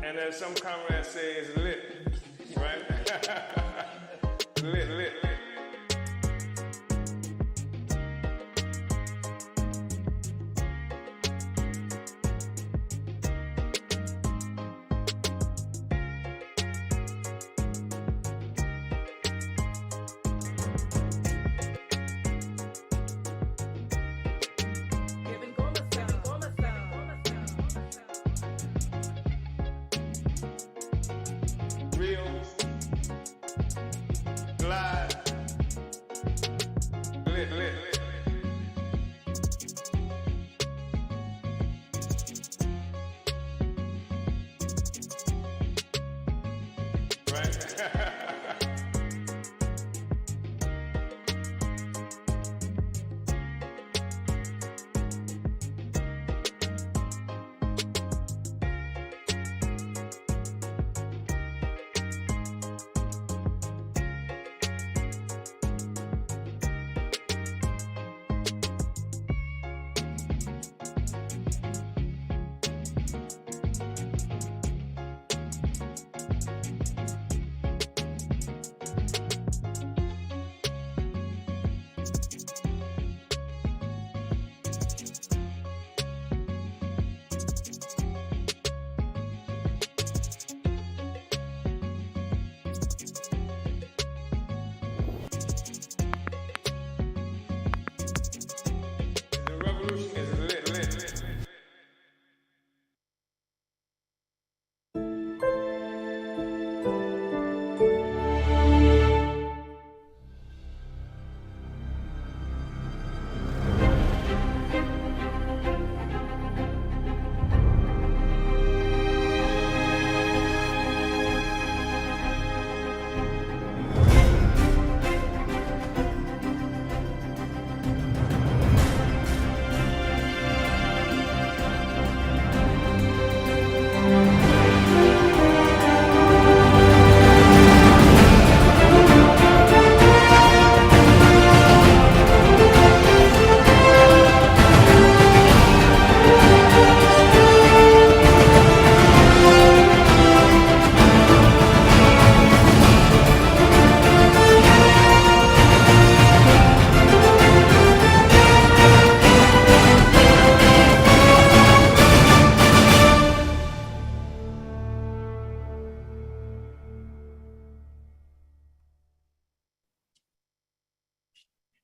And as some comrades say, it's lit, right? lit. Real, glide, lit. Right? The revolution is lit.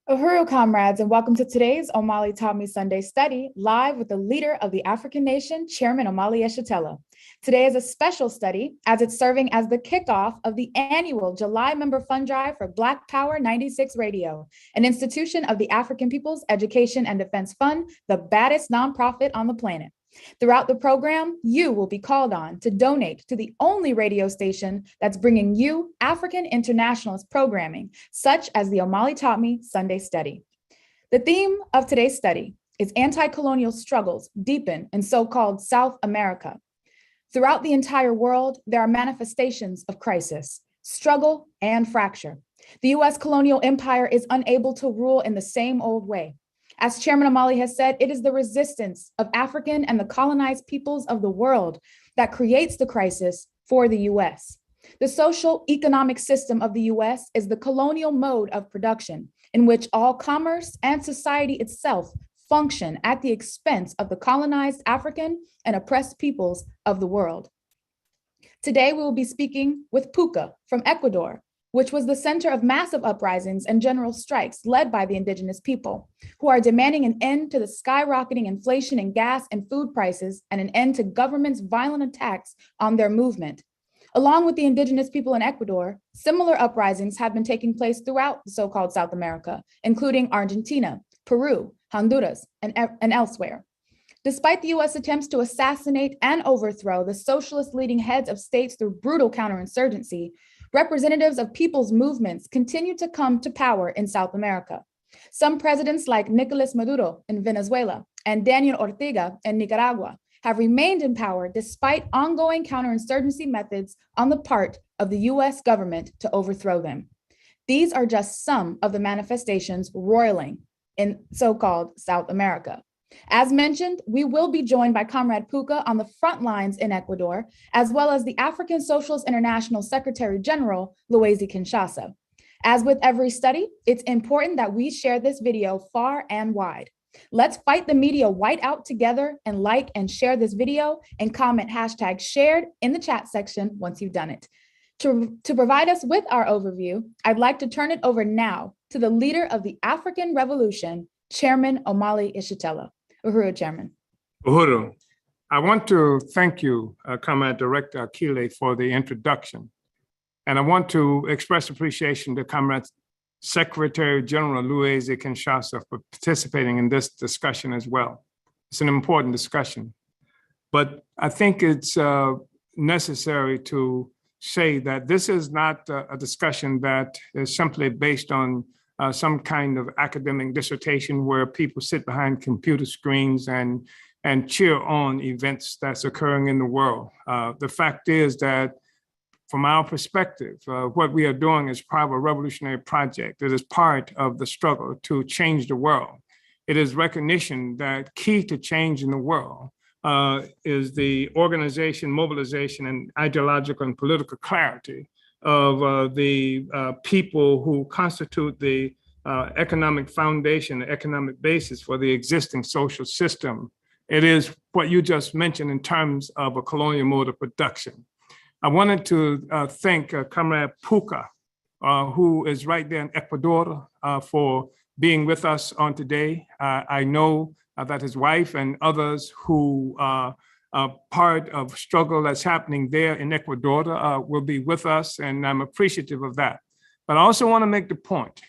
Uhuru, comrades, and welcome to today's Omali Taught Me Sunday study, live with the leader of the African nation, Chairman Omali Yeshitela. Today is a special study as it's serving as the kickoff of the annual July member fund drive for Black Power 96 Radio, an institution of the African People's Education and Defense Fund, the baddest nonprofit on the planet. Throughout the program, you will be called on to donate to the only radio station that's bringing you African internationalist programming, such as the Omali Taught Me Sunday Study. The theme of today's study is anti-colonial struggles deepen in so-called South America. Throughout the entire world, there are manifestations of crisis, struggle, and fracture. The US colonial empire is unable to rule in the same old way. As Chairman Omali has said, it is the resistance of African and the colonized peoples of the world that creates the crisis for the US. The social economic system of the US is the colonial mode of production in which all commerce and society itself function at the expense of the colonized African and oppressed peoples of the world. Today, we will be speaking with Puca from Ecuador, which was the center of massive uprisings and general strikes led by the Indigenous people, who are demanding an end to the skyrocketing inflation in gas and food prices and an end to government's violent attacks on their movement. Along with the Indigenous people in Ecuador, similar uprisings have been taking place throughout the so-called South America, including Argentina, Peru, Honduras, and elsewhere. Despite the US attempts to assassinate and overthrow the socialist leading heads of states through brutal counterinsurgency, representatives of people's movements continue to come to power in South America. Some presidents like Nicolas Maduro in Venezuela and Daniel Ortega in Nicaragua have remained in power despite ongoing counterinsurgency methods on the part of the US government to overthrow them. These are just some of the manifestations roiling in so-called South America. As mentioned, we will be joined by Comrade Puka on the front lines in Ecuador, as well as the African Socialist International Secretary General, Luwezi Kinshasa. As with every study, it's important that we share this video far and wide. Let's fight the media whiteout together and like and share this video and comment #shared in the chat section once you've done it. To provide us with our overview, I'd like to turn it over now to the leader of the African Revolution, Chairman Omali Yeshitela. Uhuru, Chairman. Uhuru, I want to thank you, Comrade Director Akile, for the introduction. And I want to express appreciation to Comrade Secretary General Luwezi Kinshasa for participating in this discussion as well. It's an important discussion. But I think it's necessary to say that this is not a discussion that is simply based on some kind of academic dissertation where people sit behind computer screens and cheer on events that's occurring in the world. The fact is that from our perspective, what we are doing is part of a revolutionary project. It is part of the struggle to change the world. It is recognition that key to change in the world is the organization, mobilization, and ideological and political clarity of the people who constitute the economic foundation, the economic basis for the existing social system. It is what you just mentioned in terms of a colonial mode of production. I wanted to thank Comrade Puka, who is right there in Ecuador, for being with us on today. I know that his wife and others who are part of struggle that's happening there in Ecuador will be with us, and I'm appreciative of that. But I also want to make the point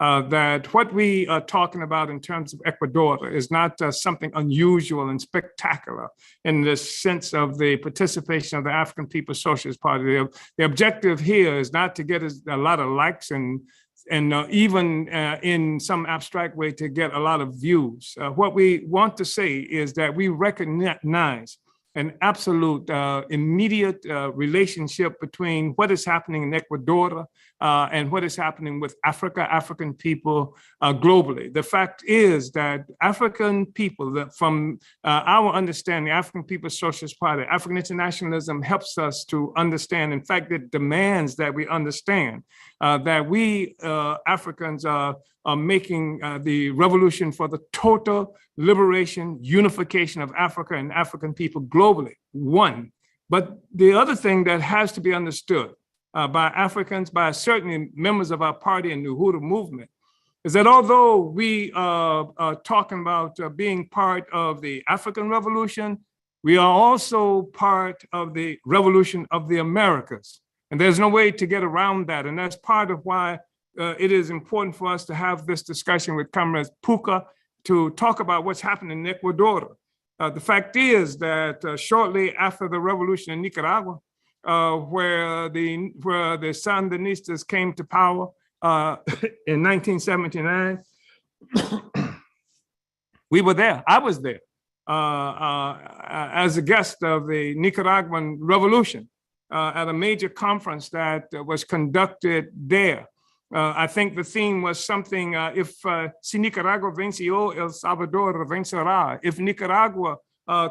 that what we are talking about in terms of Ecuador is not something unusual and spectacular in the sense of the participation of the African People's Socialist Party. The objective here is not to get a lot of likes and even in some abstract way to get a lot of views. What we want to say is that we recognize an absolute immediate relationship between what is happening in Ecuador and what is happening with Africa, African people globally. The fact is that African people, that from our understanding, African People's Socialist Party, African internationalism helps us to understand, in fact, it demands that we understand that we Africans are making the revolution for the total liberation, unification of Africa and African people globally, one. But the other thing that has to be understood by Africans, by certainly members of our party and the Uhuru movement, is that although we are talking about being part of the African revolution, we are also part of the revolution of the Americas. And there's no way to get around that. And that's part of why it is important for us to have this discussion with Comrade Puka to talk about what's happening in Ecuador. The fact is that shortly after the revolution in Nicaragua, where the Sandinistas came to power in 1979, we were there. I was there as a guest of the Nicaraguan Revolution at a major conference that was conducted there. I think the theme was something, si Nicaragua venció, El Salvador vencerá. If Nicaragua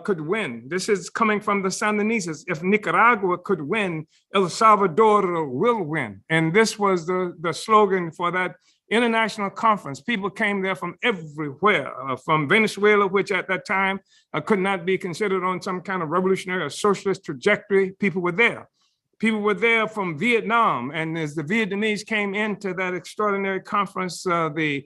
could win, this is coming from the Sandinistas, if Nicaragua could win, El Salvador will win. And this was the slogan for that international conference. People came there from everywhere, from Venezuela, which at that time could not be considered on some kind of revolutionary or socialist trajectory. People were there. People were there from Vietnam, and as the Vietnamese came into that extraordinary conference, the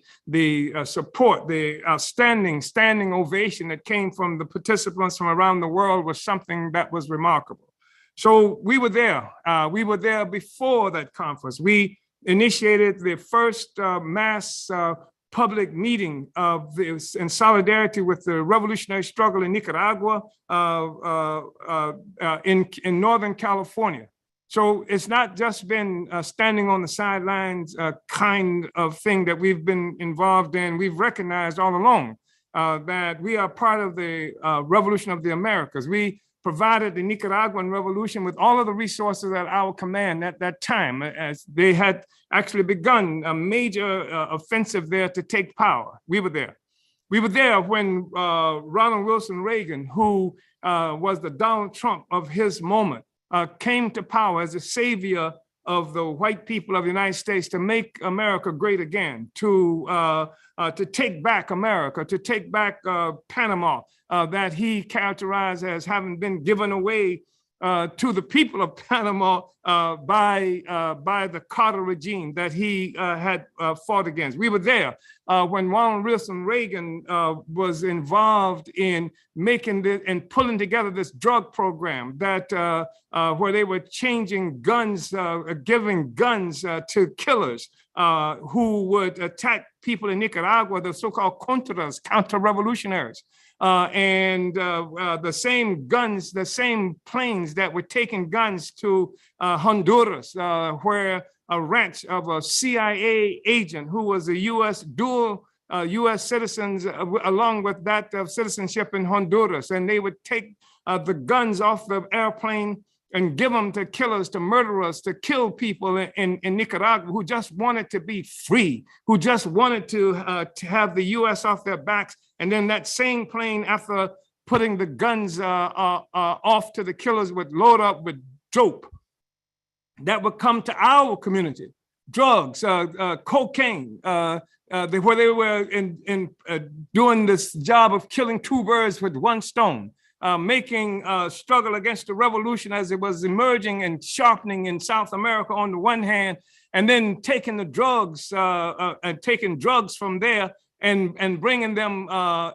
support, the standing ovation that came from the participants from around the world was something that was remarkable. So we were there. We were there before that conference. We initiated the first mass public meeting of this in solidarity with the revolutionary struggle in Nicaragua, in Northern California. So it's not just been standing on the sidelines kind of thing that we've been involved in. We've recognized all along that we are part of the revolution of the Americas. We provided the Nicaraguan revolution with all of the resources at our command at that time, as they had actually begun a major offensive there to take power. We were there. We were there when Ronald Wilson Reagan, who was the Donald Trump of his moment, came to power as a savior of the white people of the United States to make America great again, to take back America, to take back Panama, that he characterized as having been given away to the people of Panama by the Carter regime that he had fought against. We were there when Ronald Wilson Reagan was involved in making and pulling together this drug program that where they were changing guns, giving guns to killers who would attack people in Nicaragua, the so-called Contras, counter-revolutionaries. And the same guns, the same planes that were taking guns to Honduras, where a ranch of a CIA agent who was a dual U.S. citizens, along with that of citizenship in Honduras. And they would take the guns off the airplane and give them to killers, to murderers, to kill people in Nicaragua who just wanted to be free, who just wanted to have the U.S. off their backs. And then that same plane, after putting the guns off to the killers, would load up with dope that would come to our community, drugs, cocaine, where they were doing this job of killing two birds with one stone. Making struggle against the revolution as it was emerging and sharpening in South America on the one hand, and then taking the drugs and taking drugs from there and bringing them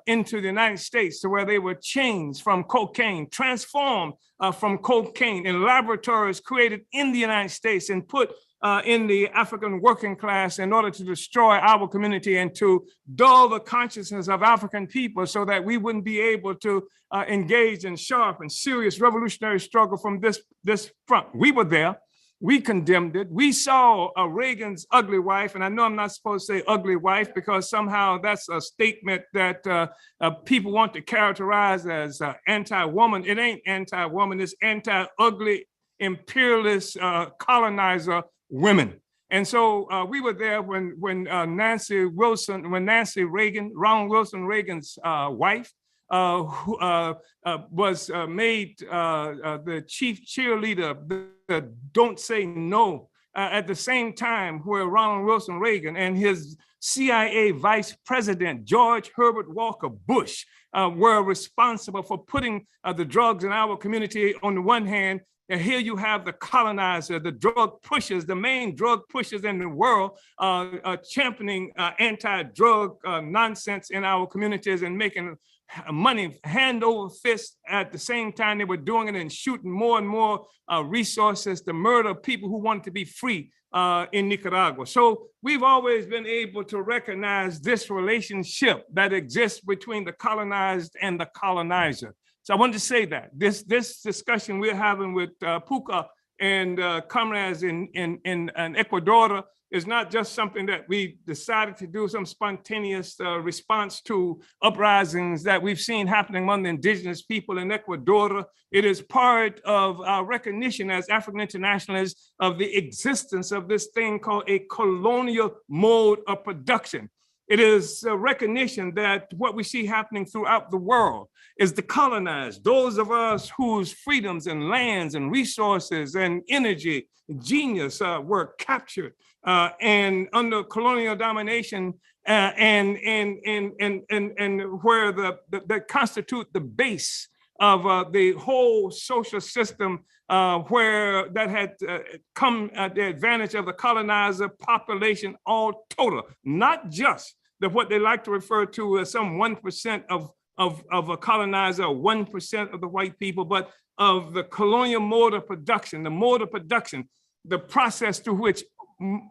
into the United States to where they were changed from cocaine, transformed from cocaine in laboratories created in the United States and put in the African working class in order to destroy our community and to dull the consciousness of African people so that we wouldn't be able to engage in sharp and serious revolutionary struggle from this front. We were there. We condemned it. We saw Reagan's ugly wife, and I know I'm not supposed to say ugly wife because somehow that's a statement that people want to characterize as anti-woman. It ain't anti-woman, it's anti-ugly, imperialist, colonizer women. And so we were there when Nancy Reagan, Ronald Wilson Reagan's wife, who was made the chief cheerleader of the Don't Say No at the same time where Ronald Wilson Reagan and his CIA vice president, George Herbert Walker Bush, were responsible for putting the drugs in our community on the one hand. And here you have the colonizer, the drug pushers, the main drug pushers in the world, championing anti-drug nonsense in our communities and making money hand over fist. At the same time, they were doing it and shooting more and more resources to murder people who wanted to be free in Nicaragua. So we've always been able to recognize this relationship that exists between the colonized and the colonizer. So I wanted to say that this discussion we're having with Puka and Comrades in Ecuador is not just something that we decided to do, some spontaneous response to uprisings that we've seen happening among the indigenous people in Ecuador. It is part of our recognition as African internationalists of the existence of this thing called a colonial mode of production. It is a recognition that what we see happening throughout the world is the colonized, those of us whose freedoms and lands and resources and energy, genius were captured and under colonial domination and where that constitute the base of the whole social system where that had come at the advantage of the colonizer population all total, not just what they like to refer to as some 1% of a colonizer, 1% of the white people, but of the colonial mode of production, the process through which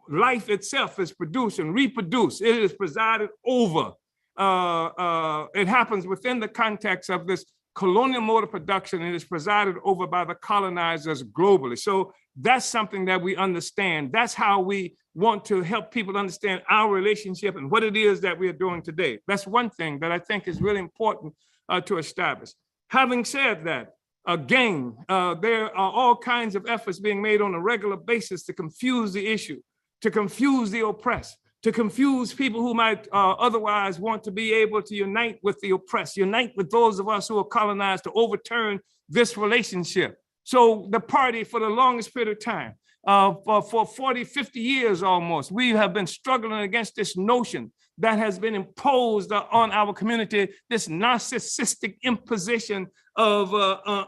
life itself is produced and reproduced. It is presided over. It happens within the context of this colonial mode of production, and is presided over by the colonizers globally. So that's something that we understand. That's how we want to help people understand our relationship and what it is that we are doing today. That's one thing that I think is really important to establish. Having said that, again, there are all kinds of efforts being made on a regular basis to confuse the issue, to confuse the oppressed, to confuse people who might otherwise want to be able to unite with the oppressed, unite with those of us who are colonized to overturn this relationship. So the party, for the longest period of time, for 40, 50 years almost, we have been struggling against this notion that has been imposed on our community, this narcissistic imposition of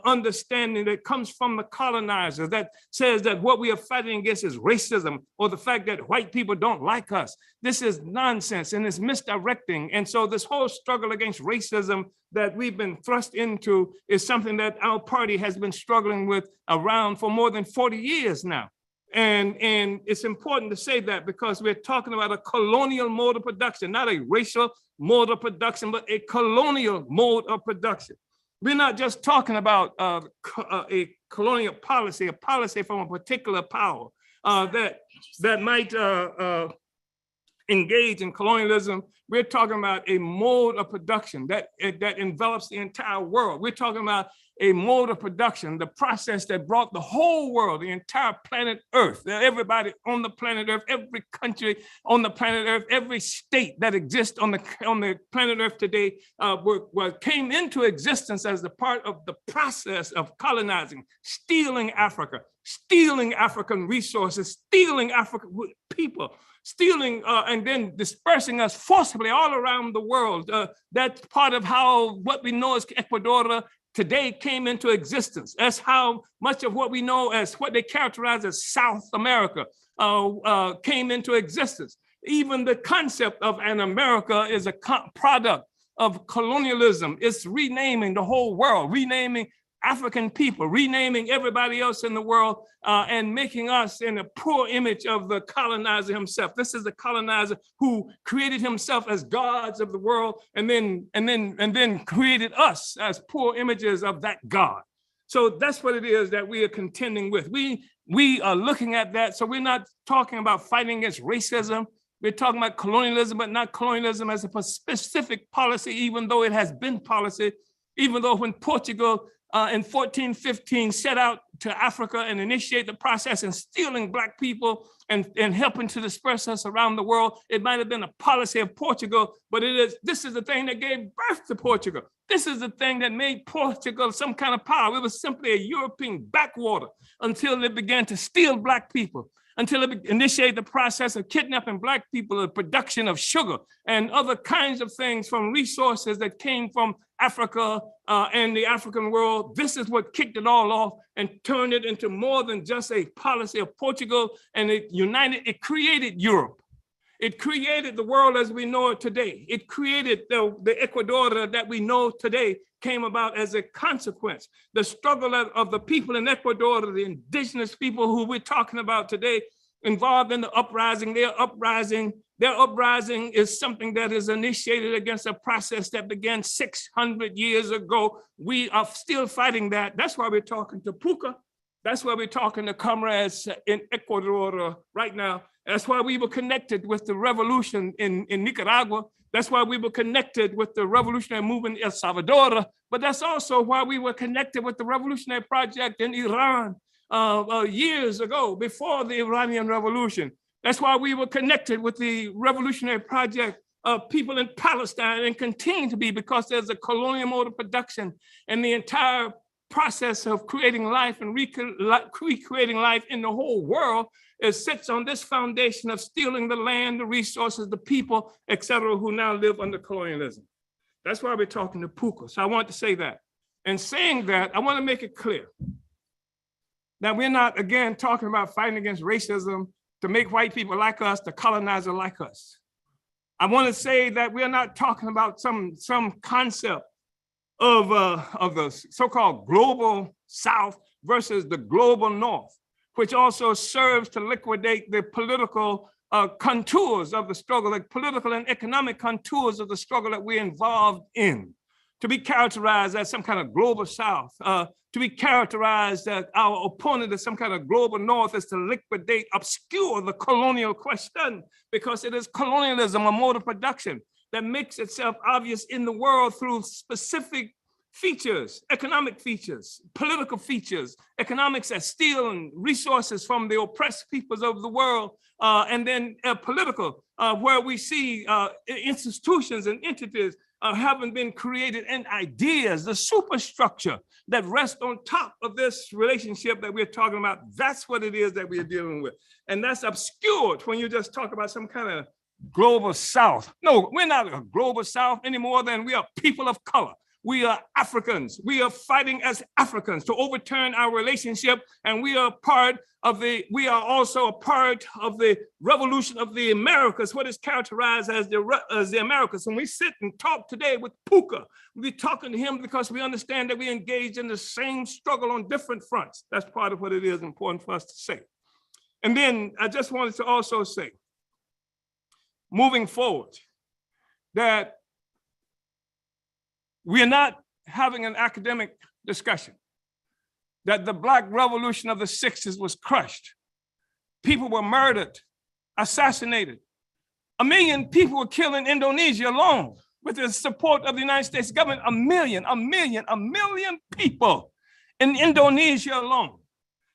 understanding that comes from the colonizer, that says that what we are fighting against is racism, or the fact that white people don't like us. This is nonsense and it's misdirecting. And so this whole struggle against racism that we've been thrust into is something that our party has been struggling with around for more than 40 years now. And it's important to say that because we're talking about a colonial mode of production, not a racial mode of production, but a colonial mode of production. We're not just talking about a colonial policy, a policy from a particular power that might engage in colonialism. We're talking about a mode of production that envelops the entire world. We're talking about a mode of production, the process that brought the whole world, the entire planet Earth, everybody on the planet Earth, every country on the planet Earth, every state that exists on the planet Earth today came into existence as a part of the process of colonizing, stealing Africa, stealing African resources, stealing African people, stealing and then dispersing us forcibly all around the world. That's part of how what we know as Ecuador today came into existence. That's how much of what we know as what they characterize as South America came into existence. Even the concept of an America is a product of colonialism. It's renaming the whole world, renaming African people, renaming everybody else in the world, and making us in a poor image of the colonizer himself. This is the colonizer who created himself as gods of the world, and then created us as poor images of that God. So that's what it is that we are contending with. We are looking at that. So we're not talking about fighting against racism. We're talking about colonialism, but not colonialism as a specific policy, even though it has been policy, even though when Portugal in 1415 set out to Africa and initiate the process in stealing Black people and helping to disperse us around the world. It might have been a policy of Portugal, but this is the thing that gave birth to Portugal. This is the thing that made Portugal some kind of power. It was simply a European backwater until it began to steal Black people, until it initiated the process of kidnapping Black people, the production of sugar and other kinds of things from resources that came from Africa and the African world. This is what kicked it all off and turned it into more than just a policy of Portugal, and it created Europe. It created the world as we know it today. It created the Ecuador that we know today came about as a consequence. The struggle of the people in Ecuador, the indigenous people who we're talking about today, involved in the uprising. Their uprising is something that is initiated against a process that began 600 years ago. We are still fighting that. That's why we're talking to Puka. That's why we're talking to Comrades in Ecuador right now. That's why we were connected with the revolution in Nicaragua. That's why we were connected with the revolutionary movement in El Salvador. But that's also why we were connected with the revolutionary project in Iran years ago, before the Iranian Revolution. That's why we were connected with the revolutionary project of people in Palestine and continue to be, because there's a colonial mode of production, and the entire process of creating life and recreating life in the whole world sits on this foundation of stealing the land, the resources, the people, et cetera, who now live under colonialism. That's why we're talking to Puka. So I want to say that. And saying that, I want to make it clear that we're not, again, talking about fighting against racism to make white people like us, the colonizer like us. I want to say that we're not talking about some concept of the so-called global South versus the global North, which also serves to liquidate the political contours of the struggle, like political and economic contours of the struggle that we're involved in. To be characterized as some kind of global South, to be characterized as our opponent as some kind of global North, is to liquidate, obscure the colonial question, because it is colonialism, a mode of production that makes itself obvious in the world through specific features, economic features, political features, economics as stealing resources from the oppressed peoples of the world, and then political, where we see institutions and entities having been created and ideas, the superstructure that rests on top of this relationship that we're talking about. That's what it is that we're dealing with. And that's obscured when you just talk about some kind of global South. No, we're not a global South any more than we are people of color. We are Africans. We are fighting as Africans to overturn our relationship, and we are also a part of the revolution of the Americas, what is characterized as the Americas. When we sit and talk today with Puka, we're talking to him because we understand that we engage in the same struggle on different fronts. That's part of what it is important for us to say. And then I just wanted to also say, moving forward, that we are not having an academic discussion, that the Black Revolution of the 60s was crushed. People were murdered, assassinated. 1 million people were killed in Indonesia alone with the support of the United States government. 1 million people in Indonesia alone.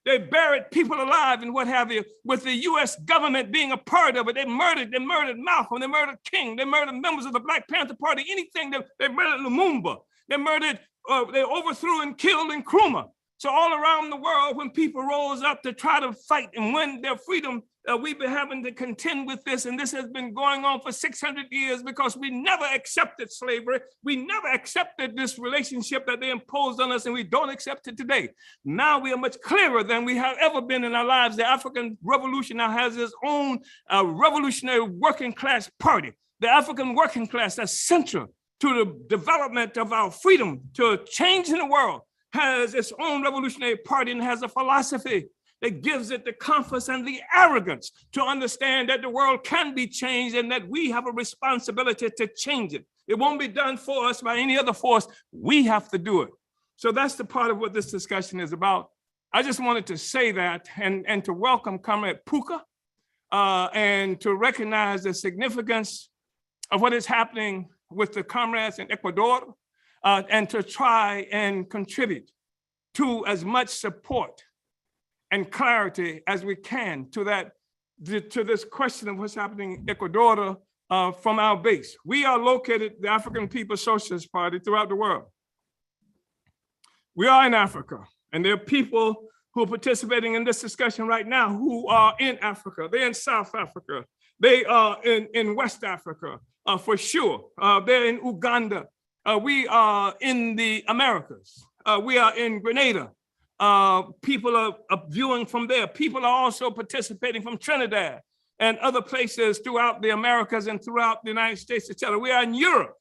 They buried people alive and what have you, with the US government being a part of it. They murdered Malcolm, they murdered King, they murdered members of the Black Panther Party, anything, they murdered Lumumba, they overthrew and killed Nkrumah. So all around the world, when people rose up to try to fight and win their freedom, we've been having to contend with this, and this has been going on for 600 years because we never accepted slavery. We never accepted this relationship that they imposed on us, and we don't accept it today. Now we are much clearer than we have ever been in our lives. The African Revolution now has its own revolutionary working class party. The African working class, that's central to the development of our freedom, to change in the world, has its own revolutionary party and has a philosophy that gives it the confidence and the arrogance to understand that the world can be changed and that we have a responsibility to change it. It won't be done for us by any other force. We have to do it. So that's the part of what this discussion is about. I just wanted to say that and to welcome Comrade Puka and to recognize the significance of what is happening with the comrades in Ecuador and to try and contribute to as much support and clarity as we can to this question of what's happening in Ecuador from our base. We are located, the African People's Socialist Party, throughout the world. We are in Africa, and there are people who are participating in this discussion right now who are in Africa. They're in South Africa. They are in West Africa, for sure. They're in Uganda. We are in the Americas. We are in Grenada. People are viewing from there. People are also participating from Trinidad and other places throughout the Americas and throughout the United States, etc. We are in Europe.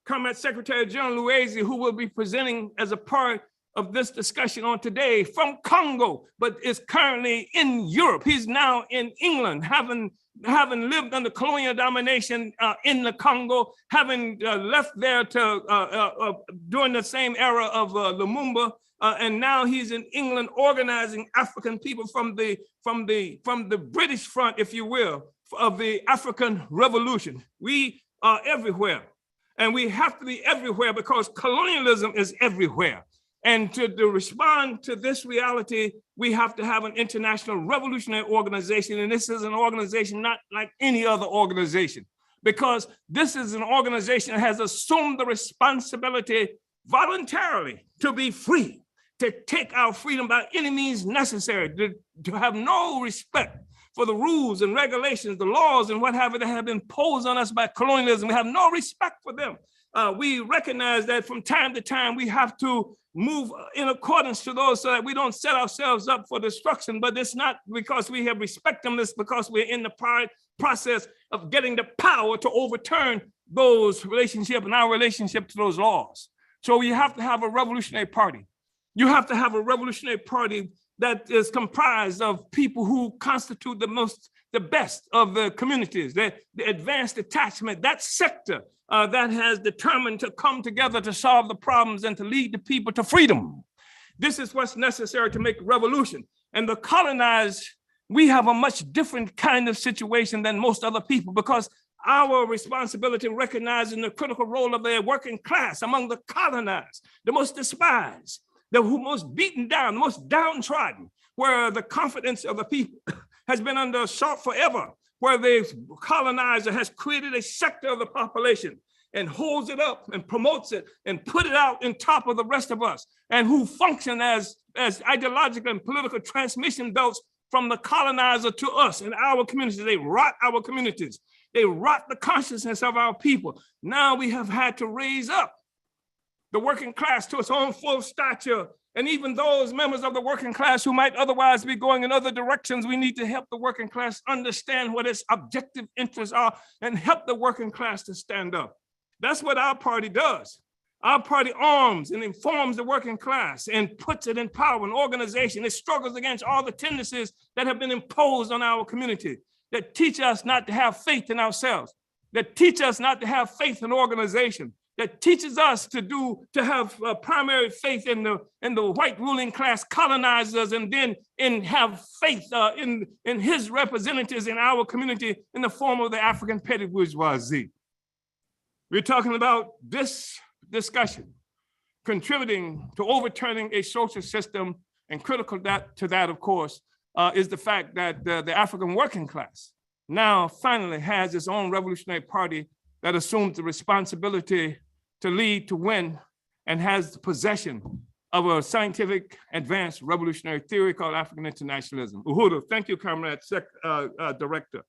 Comrade Secretary General Luwezi, who will be presenting as a part of this discussion on today from Congo, but is currently in Europe. He's now in England, having lived under colonial domination in the Congo, having left there during the same era of Lumumba, and now he's in England organizing African people from the British front, if you will, of the African Revolution. We are everywhere, and we have to be everywhere because colonialism is everywhere. And to respond to this reality, we have to have an international revolutionary organization. And this is an organization not like any other organization, because this is an organization that has assumed the responsibility voluntarily to be free, to take our freedom by any means necessary, to have no respect for the rules and regulations, the laws and what have you that have been imposed on us by colonialism. We have no respect for them. We recognize that from time to time we have to move in accordance to those so that we don't set ourselves up for destruction, but it's not because we have respect them, it's because we're in the process of getting the power to overturn those relationships and our relationship to those laws. So you have to have a revolutionary party. You have to have a revolutionary party that is comprised of people who constitute the best of the communities, the advanced attachment, that sector that has determined to come together to solve the problems and to lead the people to freedom. This is what's necessary to make revolution. And the colonized, we have a much different kind of situation than most other people because our responsibility recognizing the critical role of the working class among the colonized, the most despised, the most beaten down, the most downtrodden, where the confidence of the people has been under assault forever, where the colonizer has created a sector of the population and holds it up and promotes it and put it out in top of the rest of us, and who function as ideological and political transmission belts from the colonizer to us and our communities. They rot our communities. They rot the consciousness of our people. Now we have had to raise up the working class to its own full stature. And even those members of the working class who might otherwise be going in other directions, we need to help the working class understand what its objective interests are and help the working class to stand up. That's what our party does. Our party arms and informs the working class and puts it in power and organization. It struggles against all the tendencies that have been imposed on our community, that teach us not to have faith in ourselves, that teach us not to have faith in organization, that teaches us to have primary faith in the white ruling class colonizers, and then have faith in his representatives in our community in the form of the African petty bourgeoisie. We're talking about this discussion contributing to overturning a social system, and critical to that, of course, is the fact that the African working class now finally has its own revolutionary party that assumes the responsibility to lead, to win, and has the possession of a scientific advanced revolutionary theory called African internationalism. Uhuru, thank you, Comrade Director.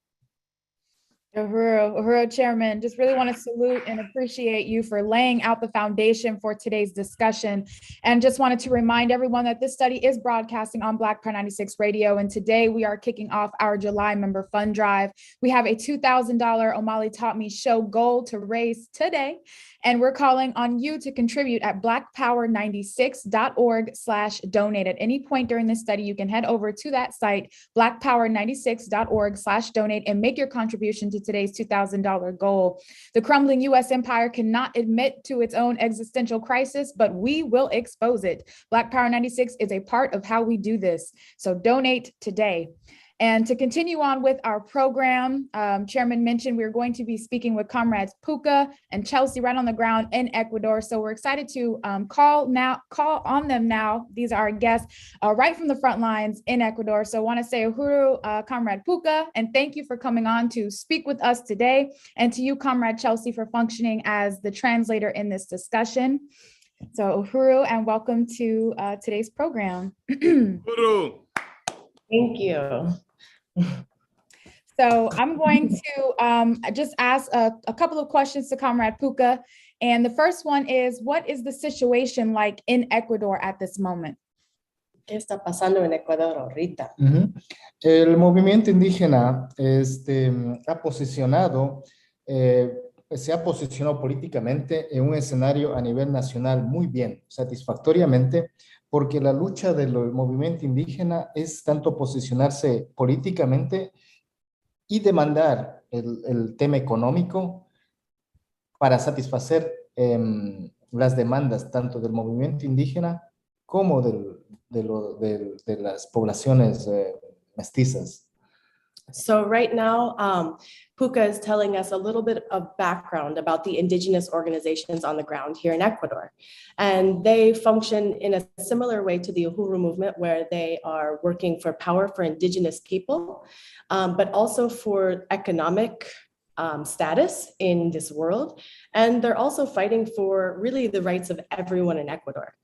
Uhuru, Chairman, just really want to salute and appreciate you for laying out the foundation for today's discussion. And just wanted to remind everyone that this study is broadcasting on Black Power 96 Radio. And today we are kicking off our July member fund drive. We have a $2,000 Omali Taught Me show goal to raise today. And we're calling on you to contribute at blackpower96.org/donate. At any point during this study, you can head over to that site, blackpower96.org/donate, and make your contribution to today's $2,000 goal. The crumbling U.S. empire cannot admit to its own existential crisis, but we will expose it. Black Power 96 is a part of how we do this. So donate today. And to continue on with our program, Chairman mentioned we're going to be speaking with Comrades Puka and Chelsea right on the ground in Ecuador. So we're excited to call on them now. These are our guests right from the front lines in Ecuador. So I want to say Uhuru, Comrade Puka, and thank you for coming on to speak with us today. And to you, Comrade Chelsea, for functioning as the translator in this discussion. So Uhuru, and welcome to today's program. Uhuru. Thank you. So I'm going to just ask a couple of questions to Comrade Puka. And the first one is, what is the situation like in Ecuador at this moment? ¿Qué está pasando en Ecuador ahorita? El movimiento indígena se ha posicionado políticamente en un escenario a nivel nacional muy bien, satisfactoriamente, porque la lucha del movimiento indígena es tanto posicionarse políticamente y demandar el tema económico para satisfacer las demandas tanto del movimiento indígena como de las poblaciones mestizas. So right now, Puka is telling us a little bit of background about the indigenous organizations on the ground here in Ecuador. And they function in a similar way to the Uhuru movement, where they are working for power for indigenous people, but also for economic status in this world. And they're also fighting for really the rights of everyone in Ecuador.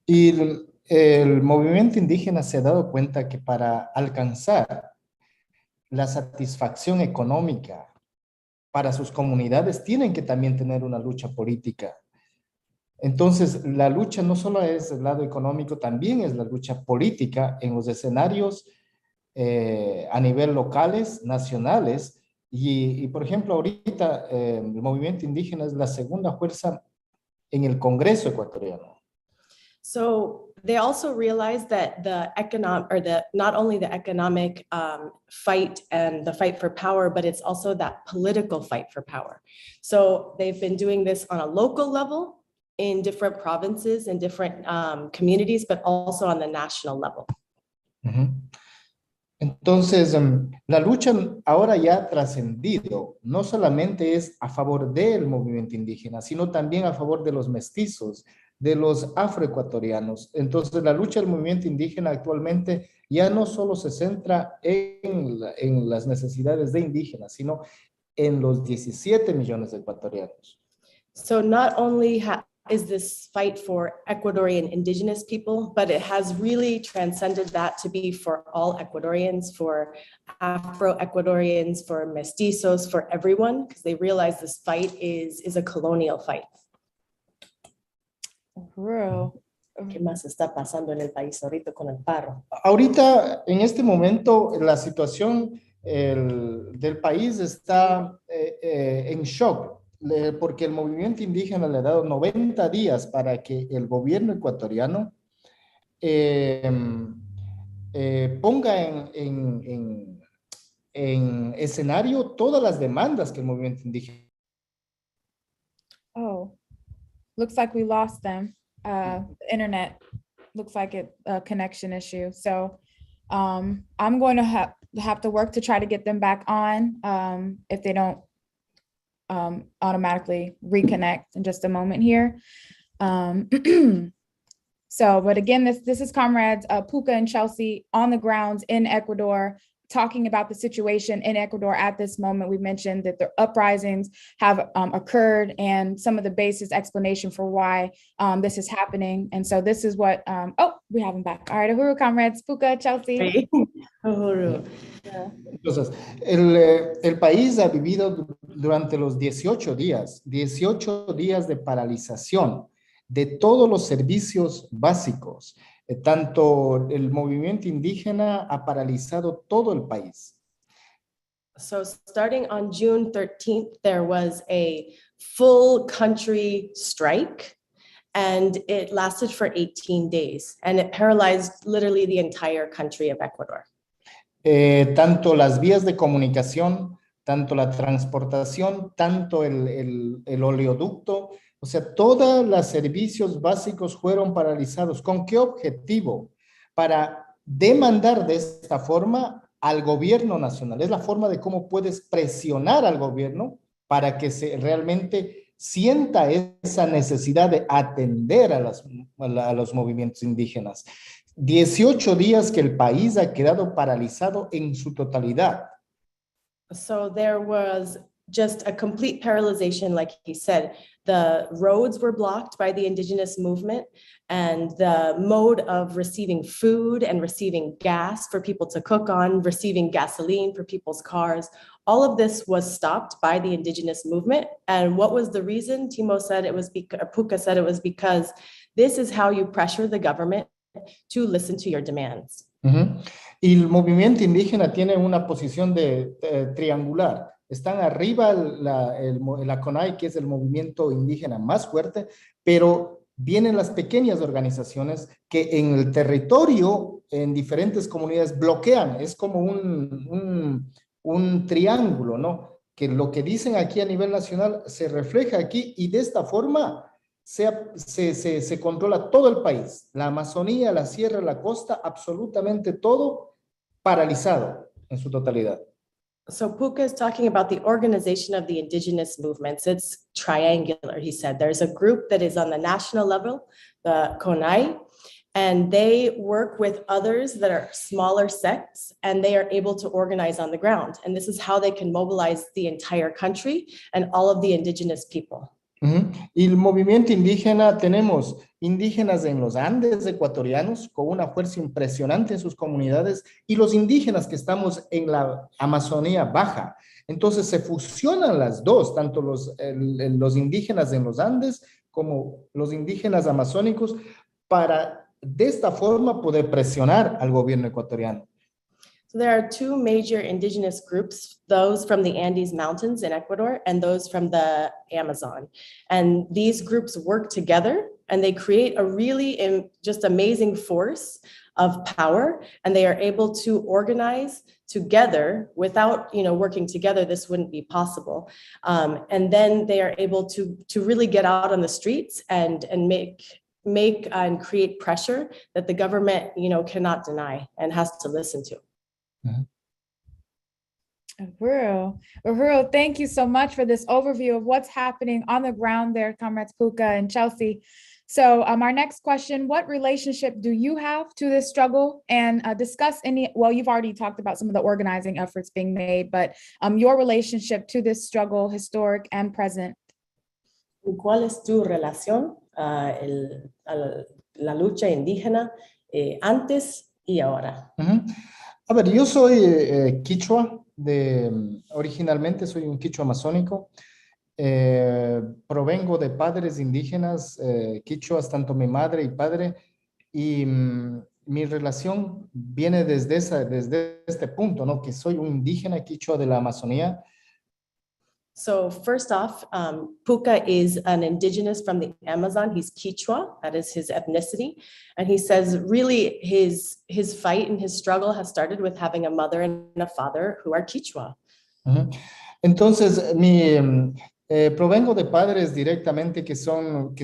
Y el movimiento indígena se ha dado cuenta que para alcanzar la satisfacción económica para sus comunidades tienen que también tener una lucha política. Entonces, la lucha no solo es el lado económico, también es la lucha política en los escenarios a nivel locales, nacionales. Y por ejemplo, ahorita el movimiento indígena es la segunda fuerza en el Congreso ecuatoriano. So they also realize that not only the economic fight and the fight for power, but it's also that political fight for power. So they've been doing this on a local level in different provinces and different communities, but also on the national level. Entonces, la lucha ahora ya ha trascendido, no solamente es a favor del movimiento indígena, sino también a favor de los mestizos, de los afroecuatorianos. Entonces, la lucha del movimiento indígena actualmente ya no solo se centra en las necesidades de indígenas, sino en los 17 millones de ecuatorianos. So not only is this fight for Ecuadorian indigenous people, but it has really transcended that to be for all Ecuadorians, for Afro-Ecuadorians, for mestizos, for everyone, because they realize this fight is a colonial fight. Real. ¿Qué más está pasando en el país ahorita con el paro? Ahorita, en este momento, la situación del país está en shock, porque el movimiento indígena le ha dado 90 días para que el gobierno ecuatoriano ponga en escenario todas las demandas que el movimiento indígena. Oh, looks like we lost them. Internet looks like a connection issue. So I'm going to have to work to try to get them back on if they don't automatically reconnect in just a moment here. So, but again, this is Comrades Puka and Chelsea on the grounds in Ecuador, talking about the situation in Ecuador at this moment. We mentioned that the uprisings have occurred and some of the basis explanation for why this is happening. And so this is what, we have them back. All right, Uhuru, Comrades, Puka, Chelsea. Uhuru. Entonces, el país ha vivido durante los 18 días de paralización de todos los servicios básicos. Tanto el movimiento indígena ha paralizado todo el país. So starting on June 13th, there was a full country strike and it lasted for 18 days and it paralyzed literally the entire country of Ecuador. Tanto las vías de comunicación, tanto la transportación, tanto el oleoducto, o sea, todos los servicios básicos fueron paralizados. ¿Con qué objetivo? Para demandar de esta forma al gobierno nacional. Es la forma de cómo puedes presionar al gobierno para que realmente sienta esa necesidad de atender a los movimientos indígenas. 18 días que el país ha quedado paralizado en su totalidad. So there was just a complete paralyzation, like he said. The roads were blocked by the Indigenous movement and the mode of receiving food and receiving gas for people to cook on, receiving gasoline for people's cars. All of this was stopped by the Indigenous movement. And what was the reason? Timo said it was because, Puka said it was because this is how you pressure the government to listen to your demands. Y el movimiento indígena tiene una posición triangular. Están arriba la CONAI, que es el movimiento indígena más fuerte, pero vienen las pequeñas organizaciones que en el territorio, en diferentes comunidades, bloquean. Es como un triángulo, ¿no? Que lo que dicen aquí a nivel nacional se refleja aquí y de esta forma se controla todo el país. La Amazonía, la sierra, la costa, absolutamente todo paralizado en su totalidad. So Puka is talking about the organization of the indigenous movements. It's triangular, he said. There's a group that is on the national level, the CONAI, and they work with others that are smaller sects, and they are able to organize on the ground. And this is how they can mobilize the entire country and all of the indigenous people. Y el movimiento indígena, tenemos indígenas en los Andes ecuatorianos con una fuerza impresionante en sus comunidades y los indígenas que estamos en la Amazonía Baja. Entonces se fusionan las dos, tanto los indígenas en los Andes como los indígenas amazónicos para de esta forma poder presionar al gobierno ecuatoriano. So there are two major indigenous groups, those from the Andes Mountains in Ecuador and those from the Amazon. And these groups work together and they create a really just amazing force of power. And they are able to organize together. Without working together, this wouldn't be possible. And then they are able to really get out on the streets and make and create pressure that the government cannot deny and has to listen to. Uhuru, thank you so much for this overview of what's happening on the ground there, Comrades Puka and Chelsea. So our next question, what relationship do you have to this struggle? And discuss any, well, you've already talked about some of the organizing efforts being made, but your relationship to this struggle, historic and present. ¿Cuál es tu relación a la lucha indígena antes y ahora? A ver, yo soy quichua, originalmente soy un quichua amazónico. Provengo de padres indígenas, quichuas, tanto mi madre y padre, y mi relación viene desde este punto, ¿no? Que soy un indígena quichua de la Amazonía. So first off, Puka is an indigenous from the Amazon. He's Quechua, that is his ethnicity. And he says really his fight and his struggle has started with having a mother and a father who are Quechua. Entonces, provengo de padres directamente que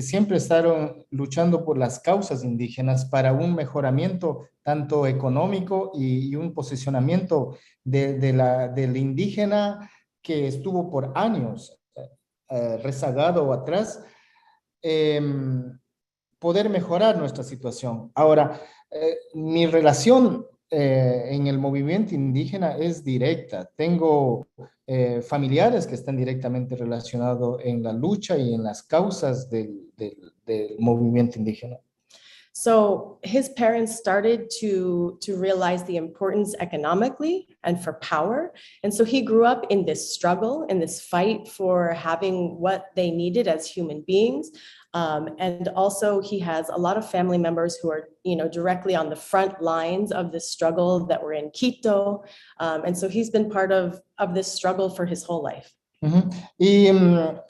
siempre están luchando por las causas indígenas para un mejoramiento tanto económico y un posicionamiento del indígena que estuvo por años rezagado atrás, poder mejorar nuestra situación. Ahora, mi relación en el movimiento indígena es directa. Tengo familiares que están directamente relacionados en la lucha y en las causas del movimiento indígena. So his parents started to realize the importance economically and for power. And so he grew up in this struggle, in this fight for having what they needed as human beings. And also he has a lot of family members who are, directly on the front lines of this struggle that were in Quito. And so he's been part of this struggle for his whole life. Y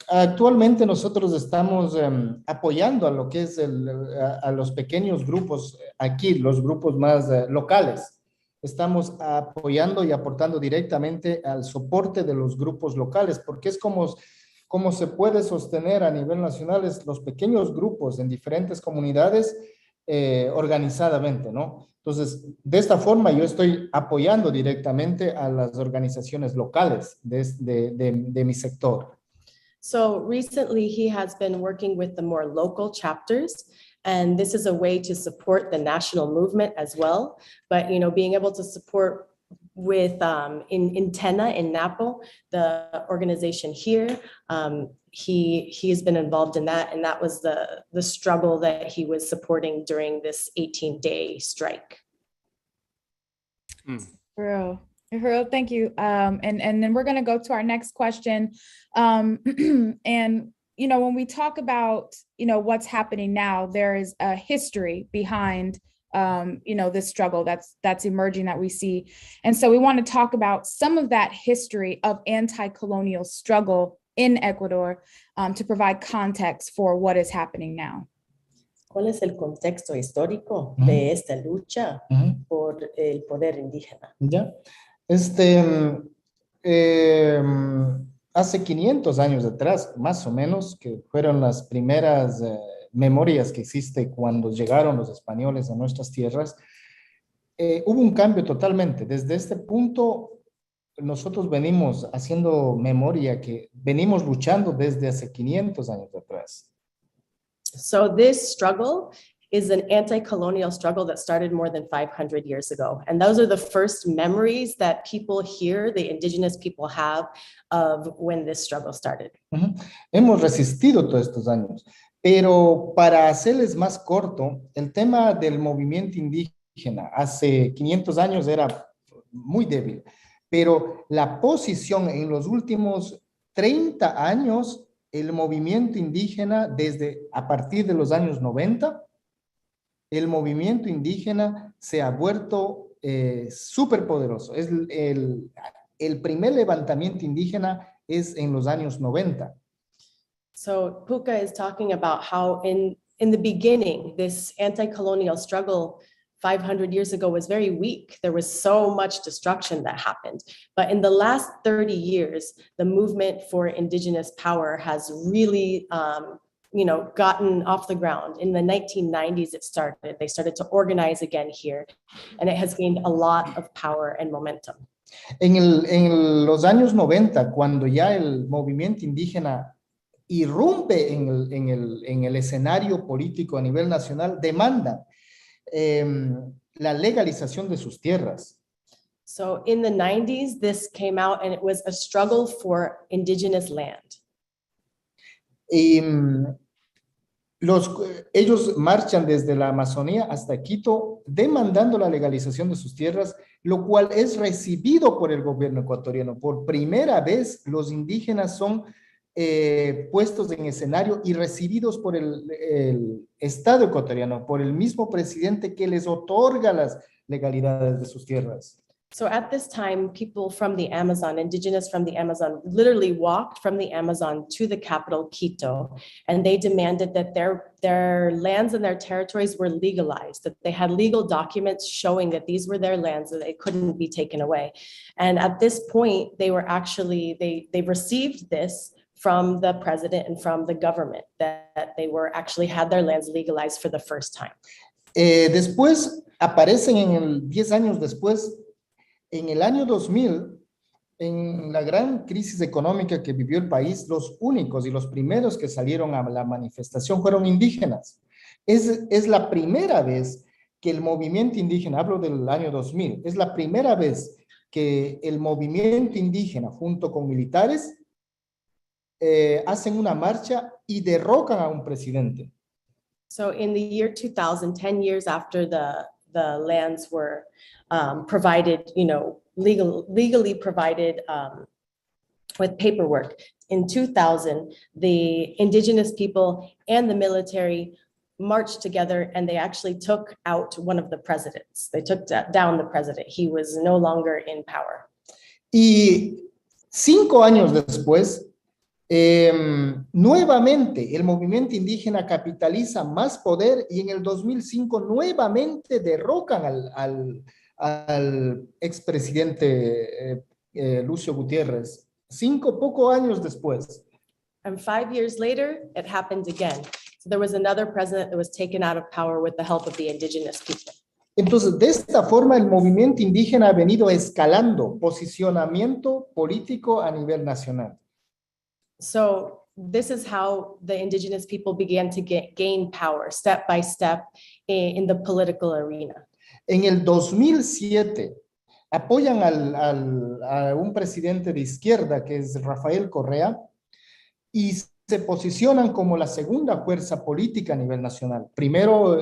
actualmente nosotros estamos apoyando a lo que es a los pequeños grupos aquí, los grupos más locales. Estamos apoyando y aportando directamente al soporte de los grupos locales, porque es como se puede sostener a nivel nacional los pequeños grupos en diferentes comunidades organizadamente, ¿no? Entonces, de esta forma yo estoy apoyando directamente a las organizaciones locales de mi sector. So recently he has been working with the more local chapters, and this is a way to support the national movement as well. But, being able to support with in Tena, in Napo, the organization here, he has been involved in that, and that was the struggle that he was supporting during this 18-day strike. Real, thank you. And then we're going to go to our next question. And when we talk about what's happening now, there is a history behind this struggle that's emerging that we see. And so we want to talk about some of that history of anti-colonial struggle in Ecuador to provide context for what is happening now. ¿Cuál es el contexto histórico de esta lucha por el poder indígena? Ya, hace 500 años atrás, más o menos, que fueron las primeras memorias que existe cuando llegaron los españoles a nuestras tierras, hubo un cambio totalmente. Desde este punto, nosotros venimos haciendo memoria que venimos luchando desde hace 500 años atrás. So this struggle is an anti-colonial struggle that started more than 500 years ago. And those are the first memories that people here, the indigenous people, have of when this struggle started. Hemos resistido todos estos años, pero para hacerles más corto, el tema del movimiento indígena hace 500 años era muy débil, pero la posición en los últimos 30 años, el movimiento indígena a partir de los años 90, el movimiento indígena se ha vuelto súper poderoso. El primer levantamiento indígena es en los años 90. So Puka is talking about how in the beginning, this anti-colonial struggle 500 years ago was very weak. There was so much destruction that happened. But in the last 30 years, the movement for indigenous power has really gotten off the ground. In the 1990s, they started to organize again here, and it has gained a lot of power and momentum. En los años 90, cuando ya el movimiento indígena irrumpe en el escenario político a nivel nacional, demanda la legalización de sus tierras. So in the 90s, this came out, and it was a struggle for indigenous land. Y ellos marchan desde la Amazonía hasta Quito demandando la legalización de sus tierras, lo cual es recibido por el gobierno ecuatoriano. Por primera vez, los indígenas son puestos en escenario y recibidos por el Estado ecuatoriano, por el mismo presidente que les otorga las legalidades de sus tierras. So at this time, people from the Amazon, indigenous from the Amazon, literally walked from the Amazon to the capital, Quito, and they demanded that their lands and their territories were legalized, that they had legal documents showing that these were their lands, that they couldn't be taken away. And at this point, they were actually, they received this from the president and from the government, that they were actually had their lands legalized for the first time. Después aparecen 10 años después, en el año 2000, en la gran crisis económica que vivió el país, los únicos y los primeros que salieron a la manifestación fueron indígenas. Es la primera vez que el movimiento indígena, hablo del año 2000, es la primera vez que el movimiento indígena junto con militares hacen una marcha y derrocan a un presidente. So in the year 2000, 10 years after the lands were provided, legally provided with paperwork. In 2000, the indigenous people and the military marched together, and they actually took out one of the presidents. They took down the president. He was no longer in power. Y 5 años después, nuevamente el movimiento indígena capitaliza más poder y en el 2005 nuevamente derrocan al expresidente Lucio Gutiérrez, pocos años después. And 5 years later, it happened again. So there was another president that was taken out of power with the help of the indigenous people. Entonces, de esta forma, el movimiento indígena ha venido escalando posicionamiento político a nivel nacional. So this is how the indigenous people began to gain power step by step in the political arena. En el 2007 apoyan a un presidente de izquierda que es Rafael Correa y se posicionan como la segunda fuerza política a nivel nacional. Primero,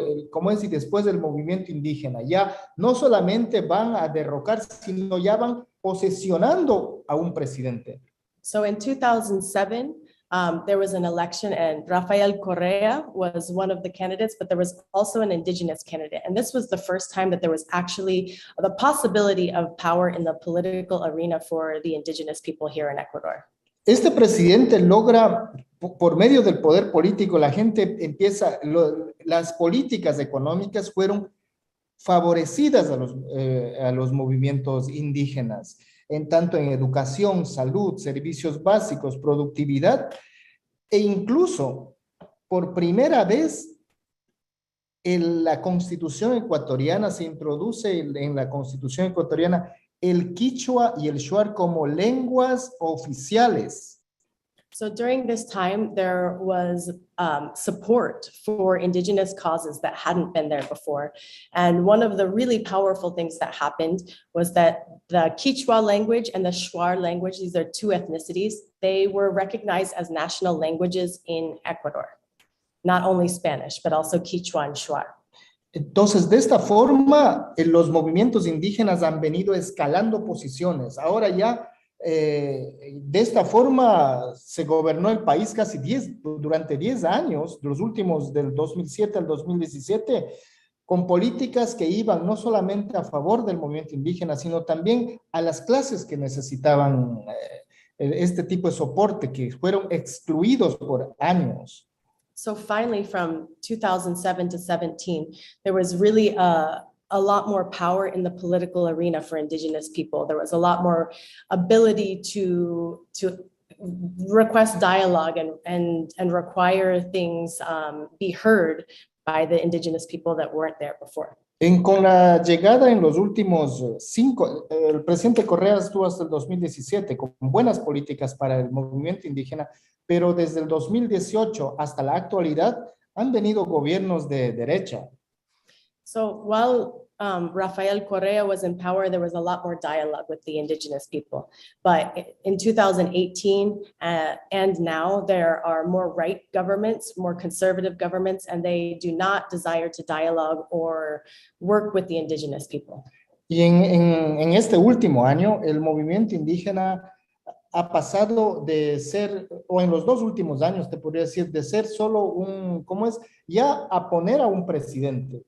y después del movimiento indígena. Ya no solamente van a derrocar, sino ya van posesionando a un presidente. So in 2007, there was an election, and Rafael Correa was one of the candidates, but there was also an indigenous candidate. And this was the first time that there was actually the possibility of power in the political arena for the indigenous people here in Ecuador. Este presidente logra, por medio del poder político, la gente empieza, las políticas económicas fueron favorecidas a los movimientos indígenas. En tanto en educación, salud, servicios básicos, productividad, e incluso por primera vez en la Constitución ecuatoriana se introduce en la Constitución ecuatoriana el quichua y el shuar como lenguas oficiales. So during this time, there was support for indigenous causes that hadn't been there before. And one of the really powerful things that happened was that the Quichua language and the Shuar language, these are two ethnicities, they were recognized as national languages in Ecuador. Not only Spanish, but also Quichua and Shuar. Entonces, de esta forma, los movimientos indígenas han venido escalando posiciones. Ahora ya, de esta forma, se gobernó el país durante 10 años, los últimos del 2007 al 2017, con políticas que iban no solamente a favor del movimiento indígena, sino también a las clases que necesitaban este tipo de soporte, que fueron excluidos por años. So finally, from 2007 to 17, there was really a lot more power in the political arena for indigenous people. There was a lot more ability to request dialogue and require things be heard by the indigenous people that weren't there before. Con la llegada en los últimos 5, el presidente Correa estuvo hasta el 2017 con buenas políticas para el movimiento indígena, pero desde el 2018 hasta la actualidad han venido gobiernos de derecha. So while Rafael Correa was in power, there was a lot more dialogue with the indigenous people. But in 2018 and now, there are more right governments, more conservative governments, and they do not desire to dialogue or work with the indigenous people. Y en este último año, el movimiento indígena ha pasado de ser, o en los 2 últimos años, te podría decir, de ser solo ¿cómo es? Ya a poner a un presidente.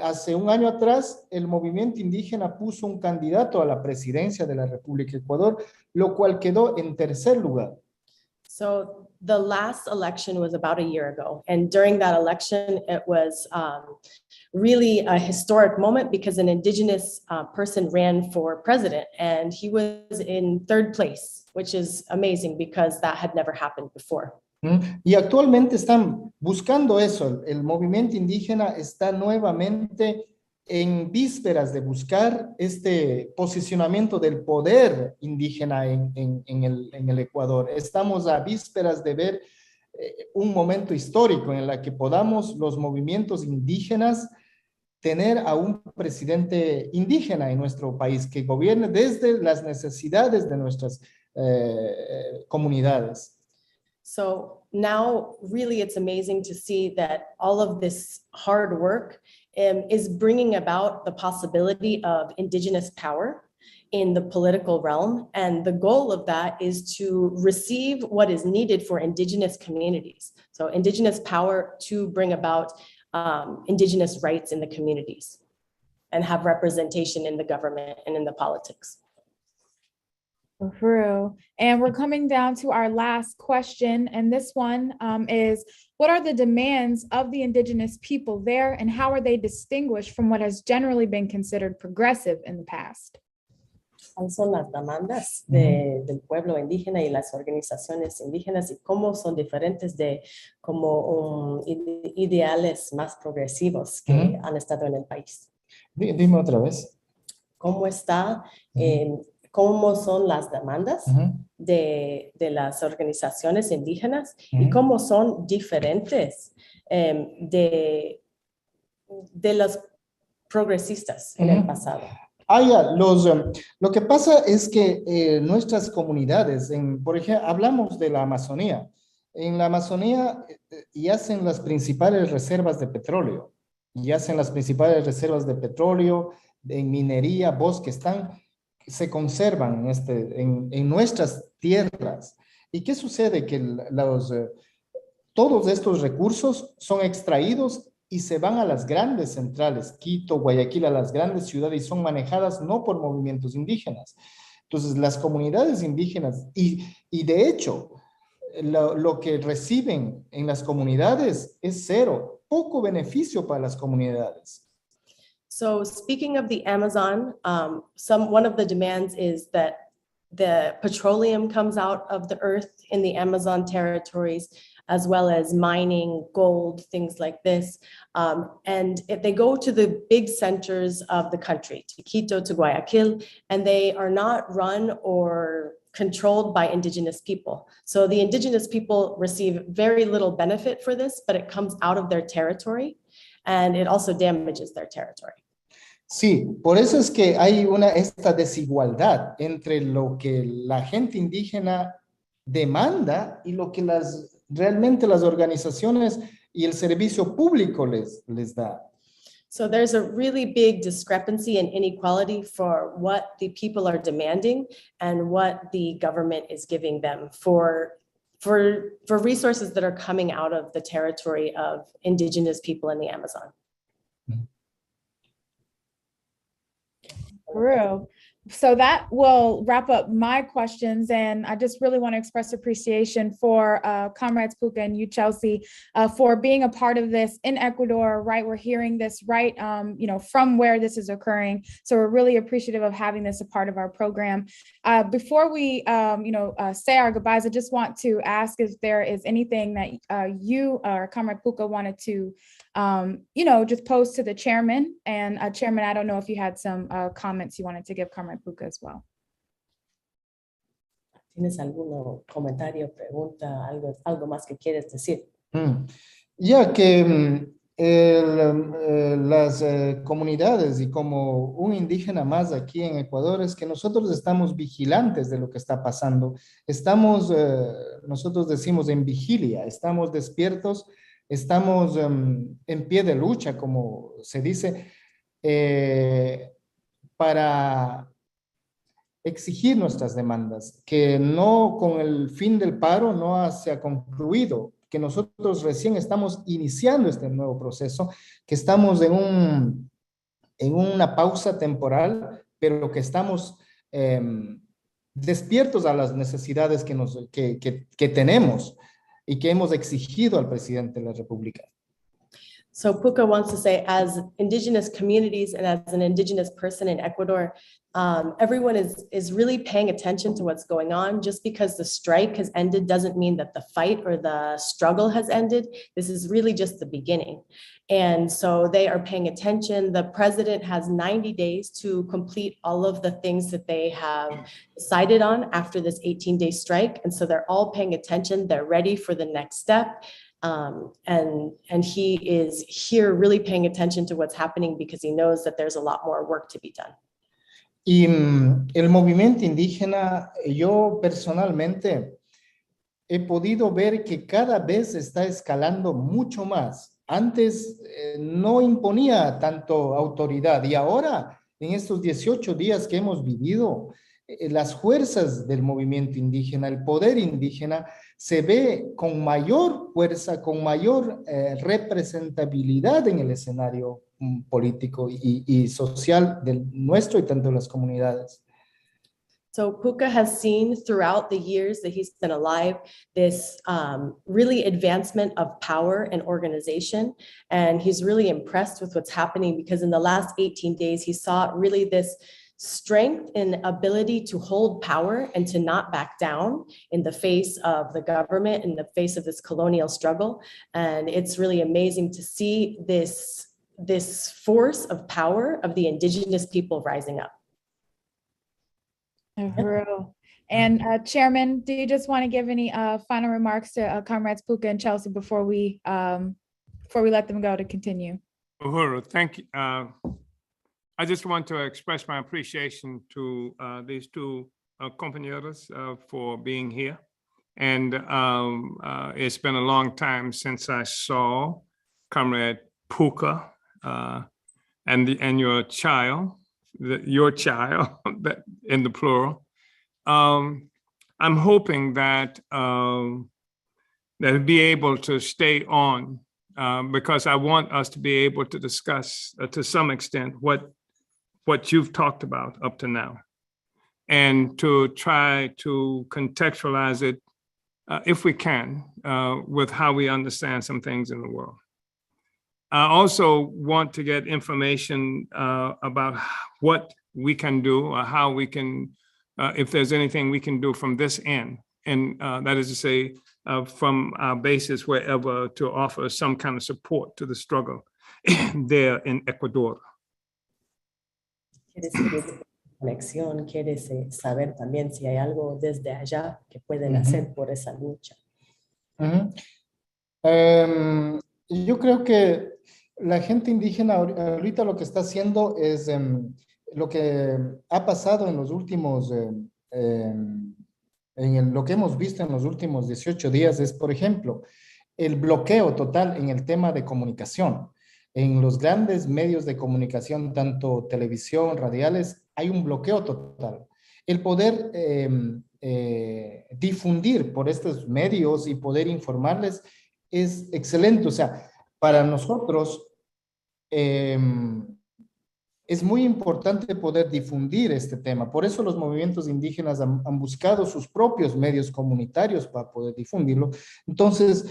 Hace un año atrás, el movimiento indígena puso un candidato a la presidencia de la República de Ecuador, lo cual quedó en tercer lugar. So the last election was about a year ago. And during that election, it was really a historic moment because an indigenous person ran for president and he was in 3rd place, which is amazing because that had never happened before. Y actualmente están buscando eso. El movimiento indígena está nuevamente en vísperas de buscar este posicionamiento del poder indígena en el Ecuador. Estamos a vísperas de ver un momento histórico en el que podamos los movimientos indígenas tener a un presidente indígena en nuestro país que gobierne desde las necesidades de nuestras comunidades. So now really it's amazing to see that all of this hard work is bringing about the possibility of indigenous power in the political realm. And the goal of that is to receive what is needed for indigenous communities. So indigenous power to bring about indigenous rights in the communities and have representation in the government and in the politics. For real. And we're coming down to our last question. And this one is, what are the demands of the indigenous people there and how are they distinguished from what has generally been considered progressive in the past? ¿Cuáles son las demandas del pueblo indígena y las organizaciones indígenas y cómo son diferentes de como ideales más progresivos que han estado en el país? Dime otra vez. ¿Cómo está? ¿Cómo son las demandas de las organizaciones indígenas y cómo son diferentes de los progresistas en el pasado? Lo que pasa es que nuestras comunidades, por ejemplo, hablamos de la Amazonía. En la Amazonía yacen las principales reservas de petróleo. Yacen las principales reservas de petróleo, de minería, bosques, se conservan en nuestras tierras. ¿Y qué sucede? Que todos estos recursos son extraídos y se van a las grandes centrales, Quito, Guayaquil, a las grandes ciudades y son manejadas no por movimientos indígenas. Entonces, las comunidades indígenas, y de hecho, lo que reciben en las comunidades es cero, poco beneficio para las comunidades. So speaking of the Amazon, one of the demands is that the petroleum comes out of the earth in the Amazon territories, as well as mining, gold, things like this. And if they go to the big centers of the country, to Quito, to Guayaquil, and they are not run or controlled by indigenous people. So the indigenous people receive very little benefit for this, but it comes out of their territory and it also damages their territory. Sí, por eso es que hay esta desigualdad entre lo que la gente indígena demanda y lo que realmente las organizaciones y el servicio público les da. So there's a really big discrepancy and inequality for what the people are demanding and what the government is giving them for resources that are coming out of the territory of indigenous people in the Amazon. For real. So that will wrap up my questions. And I just really want to express appreciation for Comrades Puka and you, Chelsea, for being a part of this in Ecuador, right? We're hearing this right, from where this is occurring. So we're really appreciative of having this a part of our program. Before we, say our goodbyes, I just want to ask if there is anything that you or Comrade Puka wanted to just pose to the chairman. And Chairman, I don't know if you had some comments you wanted to give Comrade Puka as well. ¿Tienes algún comentario, pregunta, algo más que quieres decir? Ya que las comunidades y como un indígena más aquí en Ecuador es que nosotros estamos vigilantes de lo que está pasando. Estamos, nosotros decimos en vigilia, estamos despiertos, estamos en pie de lucha, como se dice, para exigir nuestras demandas, que no con el fin del paro no se ha concluido, que nosotros recién estamos iniciando este nuevo proceso, que estamos en una pausa temporal, pero que estamos despiertos a las necesidades que tenemos y que hemos exigido al presidente de la República. So Puka wants to say, as indigenous communities and as an indigenous person in Ecuador, everyone is really paying attention to what's going on. Just because the strike has ended doesn't mean that the fight or the struggle has ended. This is really just the beginning. And so they are paying attention. The president has 90 days to complete all of the things that they have decided on after this 18-day strike. And so they're all paying attention. They're ready for the next step. And he is here really paying attention to what's happening because he knows that there's a lot more work to be done. Y el movimiento indígena, yo personalmente he podido ver que cada vez está escalando mucho más. Antes no imponía tanto autoridad y ahora, en estos 18 días que hemos vivido, las fuerzas del movimiento indígena, el poder indígena, se ve con mayor fuerza, con mayor representabilidad en el escenario político y social del nuestro y tanto las comunidades. So Puka has seen throughout the years that he's been alive this really advancement of power and organization. And he's really impressed with what's happening because in the last 18 days, he saw really this strength and ability to hold power and to not back down in the face of the government, in the face of this colonial struggle. And it's really amazing to see this force of power of the indigenous people rising up. And Chairman, do you just want to give any final remarks to Comrades Puka and Chelsea before we let them go to continue? Uhuru, thank you. I just want to express my appreciation to these two compañeros for being here. And it's been a long time since I saw Comrade Puka and your child, in the plural. I'm hoping that they'll be able to stay on because I want us to be able to discuss to some extent what you've talked about up to now, and to try to contextualize it, if we can, with how we understand some things in the world. I also want to get information about what we can do or how we can, if there's anything we can do from this end, and that is to say, from our basis wherever to offer some kind of support to the struggle there in Ecuador. ¿Quieres seguir conexión? ¿Quieres saber también si hay algo desde allá que pueden hacer por esa lucha? Yo creo que la gente indígena ahorita lo que está haciendo es lo que ha pasado en los últimos, lo que hemos visto en los últimos 18 días es, por ejemplo, el bloqueo total en el tema de comunicación. En los grandes medios de comunicación, tanto televisión, radiales, hay un bloqueo total. El poder difundir por estos medios y poder informarles es excelente. O sea, para nosotros, el es muy importante poder difundir este tema. Por eso los movimientos indígenas han buscado sus propios medios comunitarios para poder difundirlo. Entonces,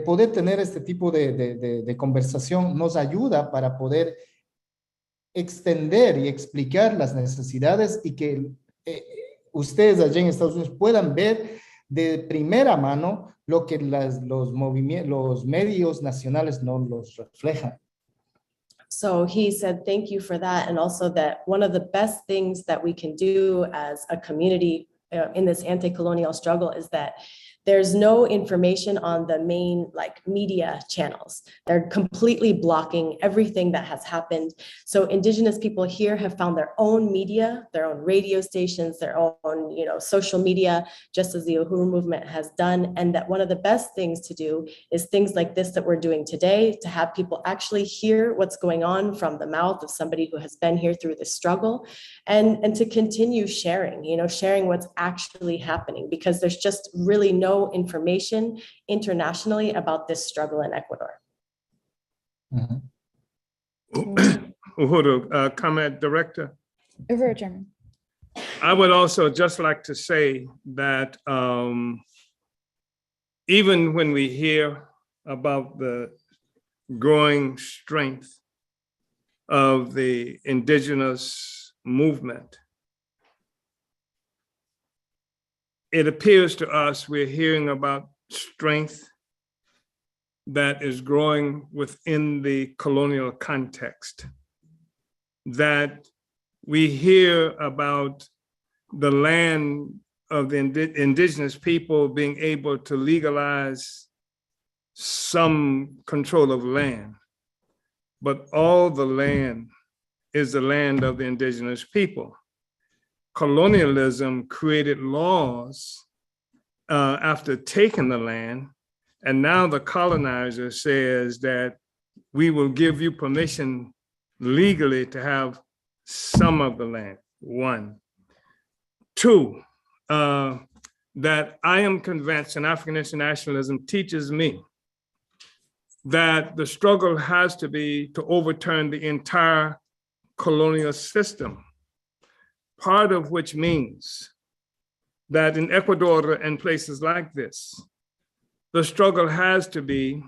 poder tener este tipo de conversación nos ayuda para poder extender y explicar las necesidades y que ustedes allá en Estados Unidos puedan ver de primera mano lo que los medios nacionales no los reflejan. So he said, thank you for that. And also that one of the best things that we can do as a community in this anti-colonial struggle is that there's no information on the main media channels. They're completely blocking everything that has happened. So Indigenous people here have found their own media, their own radio stations, their own social media, just as the Uhuru movement has done. And that one of the best things to do is things like this that we're doing today, to have people actually hear what's going on from the mouth of somebody who has been here through the struggle, and to continue sharing, sharing what's actually happening, because there's just really no information internationally about this struggle in Ecuador. Uhuru, comment, Director. Uhuru, Chairman. I would also just like to say that even when we hear about the growing strength of the Indigenous movement, it appears to us we're hearing about strength that is growing within the colonial context, that we hear about the land of the indigenous people being able to legalize some control of land, but all the land is the land of the indigenous people. Colonialism created laws after taking the land, and now the colonizer says that we will give you permission legally to have some of the land. One. Two, that I am convinced, and African internationalism teaches me, that the struggle has to be to overturn the entire colonial system, part of which means that in Ecuador and places like this, the struggle has to be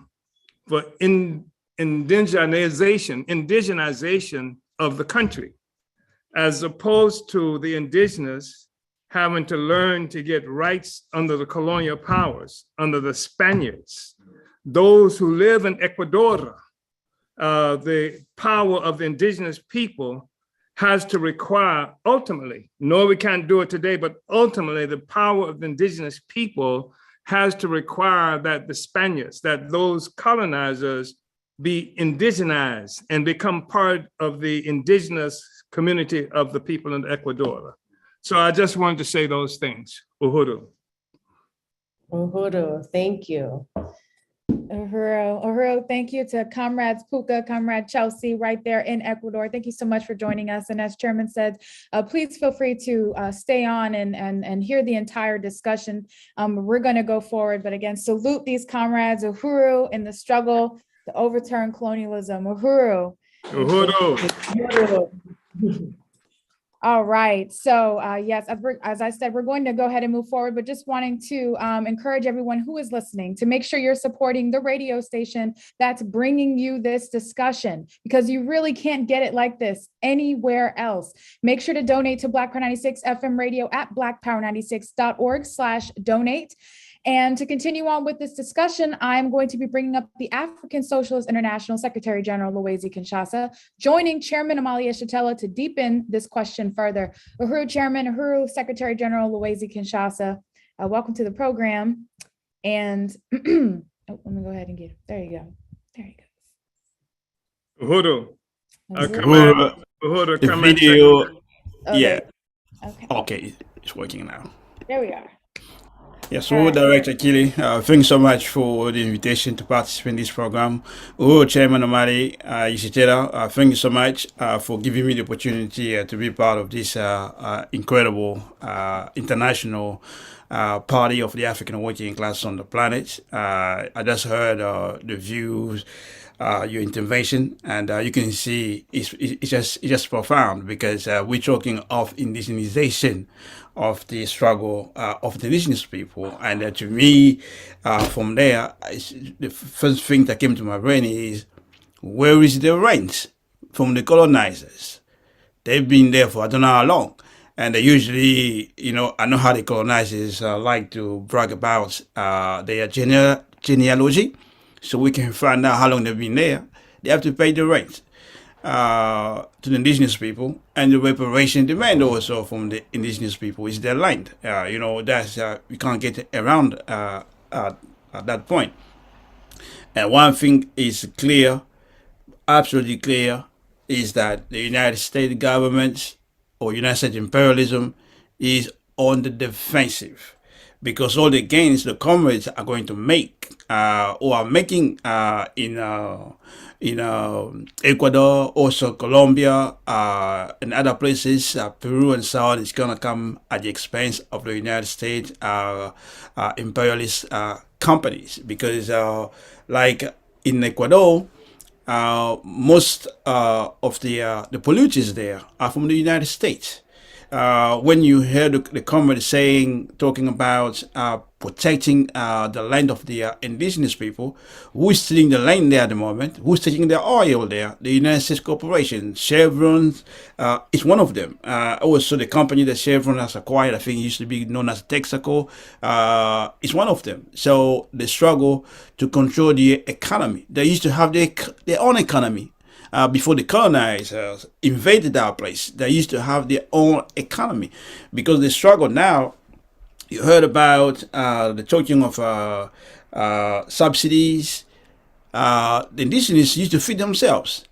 for indigenization of the country, as opposed to the indigenous having to learn to get rights under the colonial powers, under the Spaniards. Those who live in Ecuador, the power of the indigenous people has to require ultimately, no, we can't do it today, but ultimately the power of the indigenous people has to require that the Spaniards, that those colonizers be indigenized and become part of the indigenous community of the people in Ecuador. So I just wanted to say those things. Uhuru. Uhuru, thank you. Uhuru, thank you to Comrades Puka, Comrade Chelsea, right there in Ecuador. Thank you so much for joining us. And as Chairman said, please feel free to stay on and hear the entire discussion. We're going to go forward, but again, salute these comrades, Uhuru, in the struggle to overturn colonialism. Uhuru. Uhuru. Uhuru. All right. So yes, as I said, we're going to go ahead and move forward, but just wanting to encourage everyone who is listening to make sure you're supporting the radio station that's bringing you this discussion, because you really can't get it like this anywhere else. Make sure to donate to Black Power 96 FM radio at blackpower96.org/donate. And to continue on with this discussion, I'm going to be bringing up the African Socialist International Secretary General Luwezi Kinshasa, joining Chairman Omali Yeshitela to deepen this question further. Uhuru Chairman, Uhuru Secretary General Luwezi Kinshasa, welcome to the program. And let me go ahead and get it. There you go. There you go. Uhuru. Uhuru, the video. Oh, yeah. Okay, it's working now. There we are. Yes, Director Kili, thanks so much for the invitation to participate in this program. Chairman Omali Yeshitela, thank you so much for giving me the opportunity to be part of this incredible international party of the African working class on the planet. I just heard the views your intervention, and you can see it's just profound, because we're talking of indigenization of the struggle of the indigenous people. And to me, from there, the first thing that came to my brain is, where is the rent from the colonizers? They've been there for I don't know how long. And they usually, I know how the colonizers like to brag about their genealogy, so we can find out how long they've been there. They have to pay the rent to the indigenous people, and the reparation demand also from the indigenous people is their land. That's we can't get around at that point. And one thing is clear, absolutely clear, is that the United States government or United States imperialism is on the defensive, because all the gains the comrades are going to make or are making in Ecuador, also Colombia, and other places, Peru and so on, is going to come at the expense of the United States imperialist companies. Because like in Ecuador, most of the polluters there are from the United States. When you hear the comrades talking about protecting the land of the indigenous people, who's stealing the land there at the moment? Who's taking the oil there? The United States corporation, Chevron, is one of them. Also, the company that Chevron has acquired, I think it used to be known as Texaco, is one of them. So the struggle to control the economy. They used to have their own economy. Before the colonizers invaded our place, they used to have their own economy. Because the struggle now, you heard about the talking of subsidies. The indigenous used to feed themselves.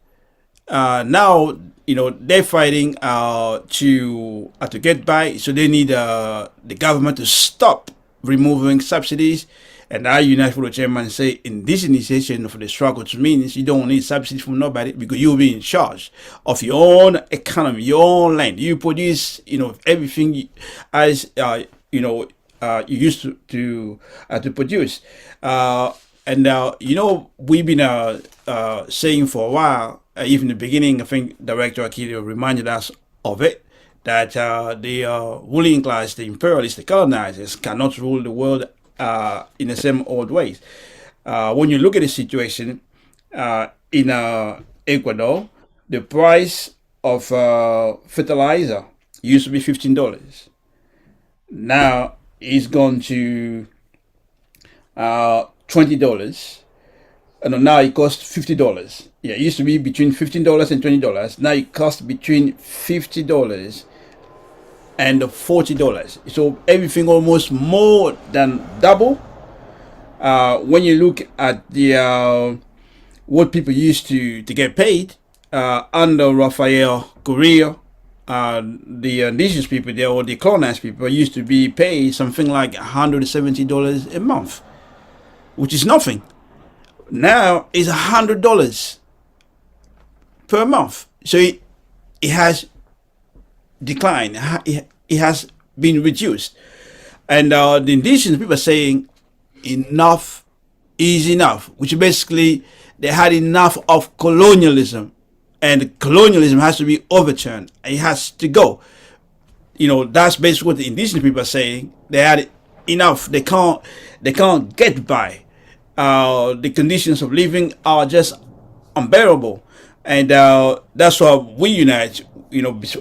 Now, they're fighting to get by, so they need the government to stop removing subsidies. And I unite with the chairman say indigenization of the struggle means you don't need subsidies from nobody, because you'll be in charge of your own economy, your own land. You produce, everything as you used to produce. We've been saying for a while, even in the beginning, I think Director Akili reminded us of it, that the ruling class, the imperialists, the colonizers, cannot rule the world in the same old ways. When you look at the situation in Ecuador, the price of fertilizer used to be $15. Now it's gone to $20. And now it costs $50. Yeah, it used to be between $15 and $20. Now it costs between $50 and $40. So everything almost more than double. When you look at the what people used to get paid under Rafael Correa, the indigenous people there, or the colonized people, used to be paid something like $170 a month, which is nothing. Now it's $100 per month. So it has decline. It has been reduced, and the indigenous people are saying enough is enough, which basically they had enough of colonialism, and colonialism has to be overturned. It has to go. That's basically what the indigenous people are saying. They had enough. They can't get by. The conditions of living are just unbearable, and that's why we unite.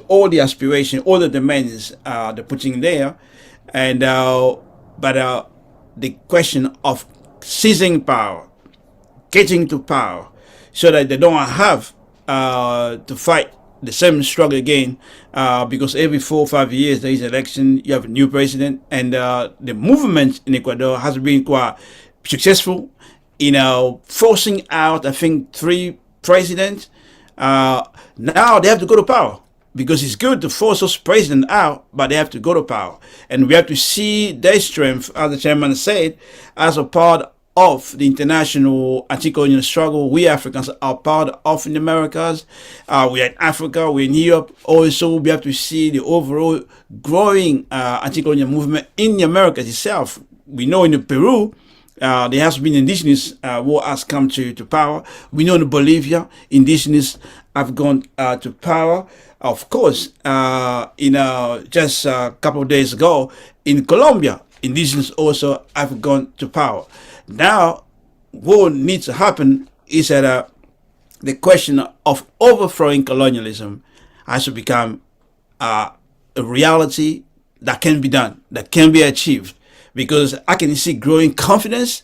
All the aspiration, all the demands they're putting there, and but the question of seizing power, getting to power, so that they don't have to fight the same struggle again, because every 4 or 5 years there is an election, you have a new president, and the movement in Ecuador has been quite successful in forcing out, I think, 3 presidents. Now they have to go to power, because it's good to force those presidents out, but they have to go to power. And we have to see their strength, as the chairman said, as a part of the international anti-colonial struggle. We Africans are part of in the Americas. We're in Africa, we're in Europe. Also, we have to see the overall growing anti-colonial movement in the Americas itself. We know in Peru, There has been indigenous who has come to power. We know in Bolivia, indigenous have gone to power. Of course, just a couple of days ago in Colombia, indigenous also have gone to power. Now, what needs to happen is that the question of overthrowing colonialism has to become a reality that can be done, that can be achieved, because I can see growing confidence,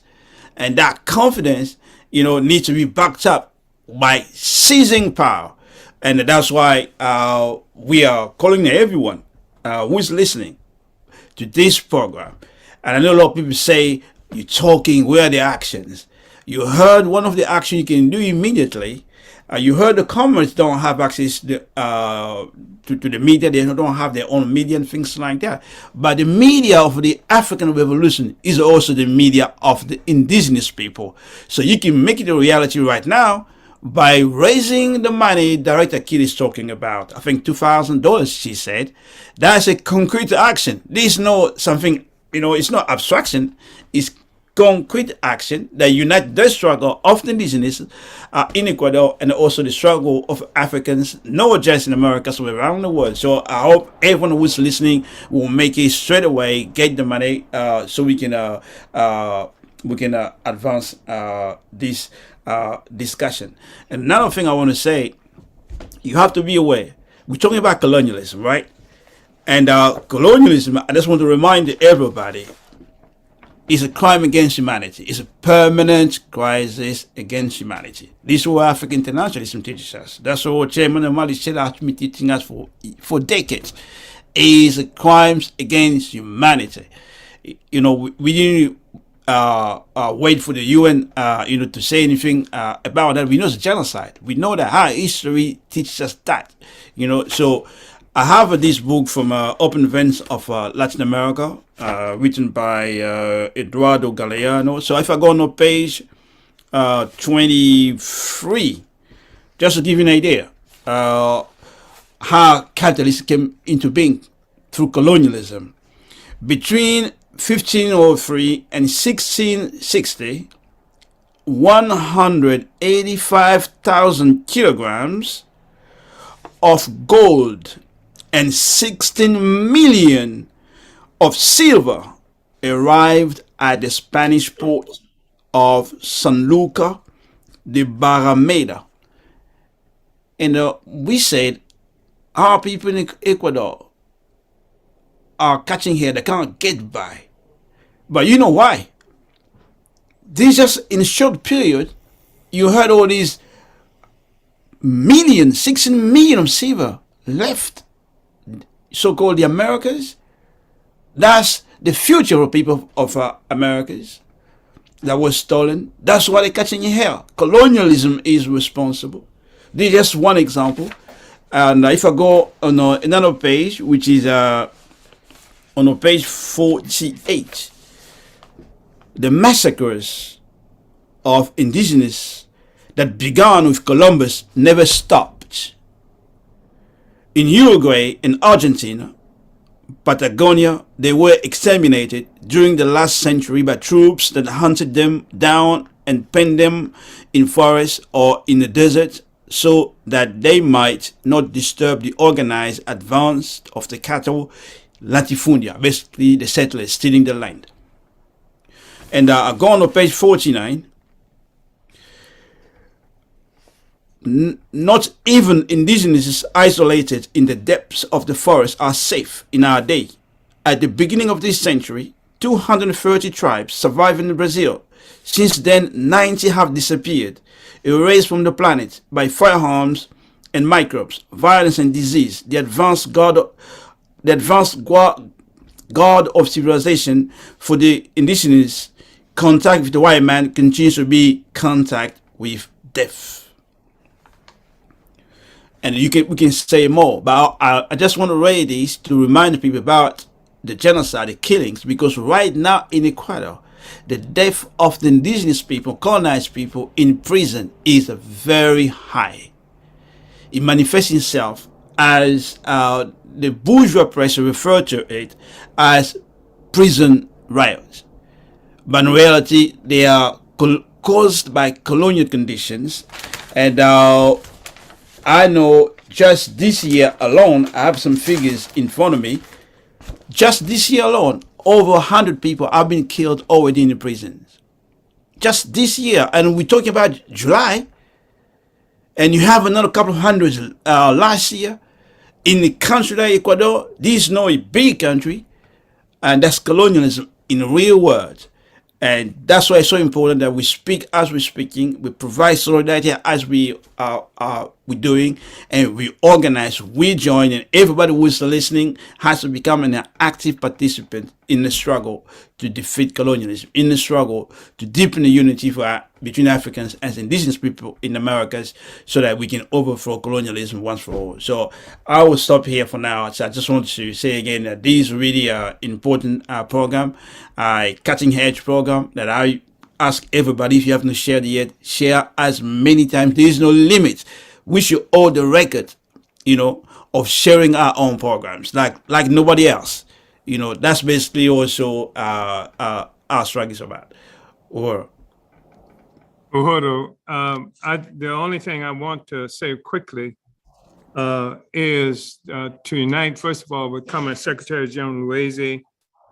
and that confidence, needs to be backed up by seizing power. And that's why we are calling everyone who is listening to this program. And I know a lot of people say, you're talking, where are the actions? You heard one of the actions you can do immediately. You heard the Comrades don't have access to the media. They don't have their own media and things like that. But the media of the African Revolution is also the media of the indigenous people. So you can make it a reality right now by raising the money Director Kidd is talking about. I think $2,000, she said. That's a concrete action. This is not something, it's not abstraction. It's concrete action that unite the struggle of the indigenous in Ecuador, and also the struggle of Africans, not just in America, so around the world. So I hope everyone who's listening will make it straight away, get the money, so we can advance this discussion. And another thing I want to say, you have to be aware. We're talking about colonialism, right? And colonialism, I just want to remind everybody, is a crime against humanity. It's a permanent crisis against humanity. This is what African internationalism teaches us. That's what Chairman Omali Yeshitela has been teaching us for decades. Is crimes against humanity. We didn't wait for the UN, to say anything about that. We know it's genocide. We know that our history teaches us that. So I have this book from Open Events of Latin America, written by Eduardo Galeano. So if I go on page 23, just to give you an idea, how capitalism came into being through colonialism. Between 1503 and 1660, 185,000 kilograms of gold and 16 million of silver arrived at the Spanish port of San Luca de Barrameda. And we said, our people in Ecuador are catching here, they can't get by. But you know why? This just in a short period, you heard all these 16 million of silver left, so-called the Americas. That's the future of people of Americas that was stolen. That's why they're catching here. Colonialism is responsible. This is just one example. And if I go on another page, which is on page 48, the massacres of indigenous that began with Columbus never stopped. In Uruguay and Argentina, Patagonia, they were exterminated during the last century by troops that hunted them down and penned them in forests or in the desert so that they might not disturb the organized advance of the cattle latifundia, basically the settlers stealing the land. And I go on to page 49. Not even indigenous isolated in the depths of the forest are safe in our day. At the beginning of this century, 230 tribes survive in Brazil. Since then, 90 have disappeared, erased from the planet by firearms and microbes, violence and disease. The advanced god of civilization for the indigenous, contact with the white man continues to be contact with death. And we can say more, but I just want to raise this to remind people about the genocide, the killings, because right now in Ecuador, the death of the indigenous people, colonized people in prison is very high. It manifests itself as the bourgeois press referred to it as prison riots. but in reality, they are caused by colonial conditions. And I know just this year alone, I have some figures in front of me. Just this year alone, over 100 people have been killed already in the prisons. Just this year, and we're talking about July, and you have another couple of hundreds last year. In the country like Ecuador, this is not a big country, and that's colonialism in real words. And that's why it's so important that we speak as we're speaking, we provide solidarity as we're doing, and we organize, we join, and everybody who's listening has to become an active participant in the struggle to defeat colonialism, in the struggle to deepen the unity between Africans and indigenous people in the Americas, so that we can overthrow colonialism once for all. So I will stop here for now. So I just want to say again that this is really an important program, a cutting edge program that I ask everybody, if you haven't shared it yet, share as many times. There is no limit. We should hold the record, of sharing our own programs like nobody else. That's basically also our struggle is about. Or Uhuru, the only thing I want to say quickly is to unite, first of all, with Comrade Secretary General Luwezi,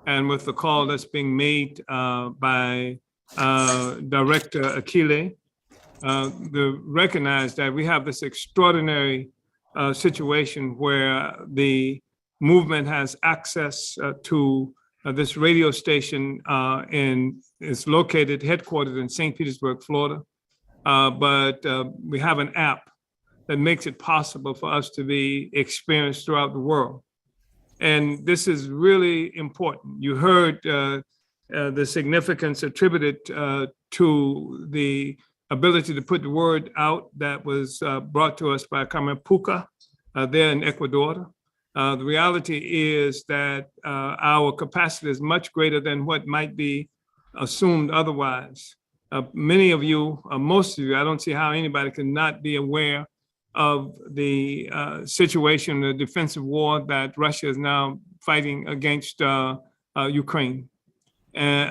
and with the call that's being made by Director Akile, to recognize that we have this extraordinary situation where the movement has access to this radio station, and it's headquartered in St. Petersburg, Florida. But we have an app that makes it possible for us to be experienced throughout the world. And this is really important. You heard the significance attributed to the ability to put the word out that was brought to us by Comrade Puka there in Ecuador. The reality is that our capacity is much greater than what might be assumed otherwise. Many of you, most of you, I don't see how anybody can not be aware of the situation, the defensive war that Russia is now fighting against Ukraine. And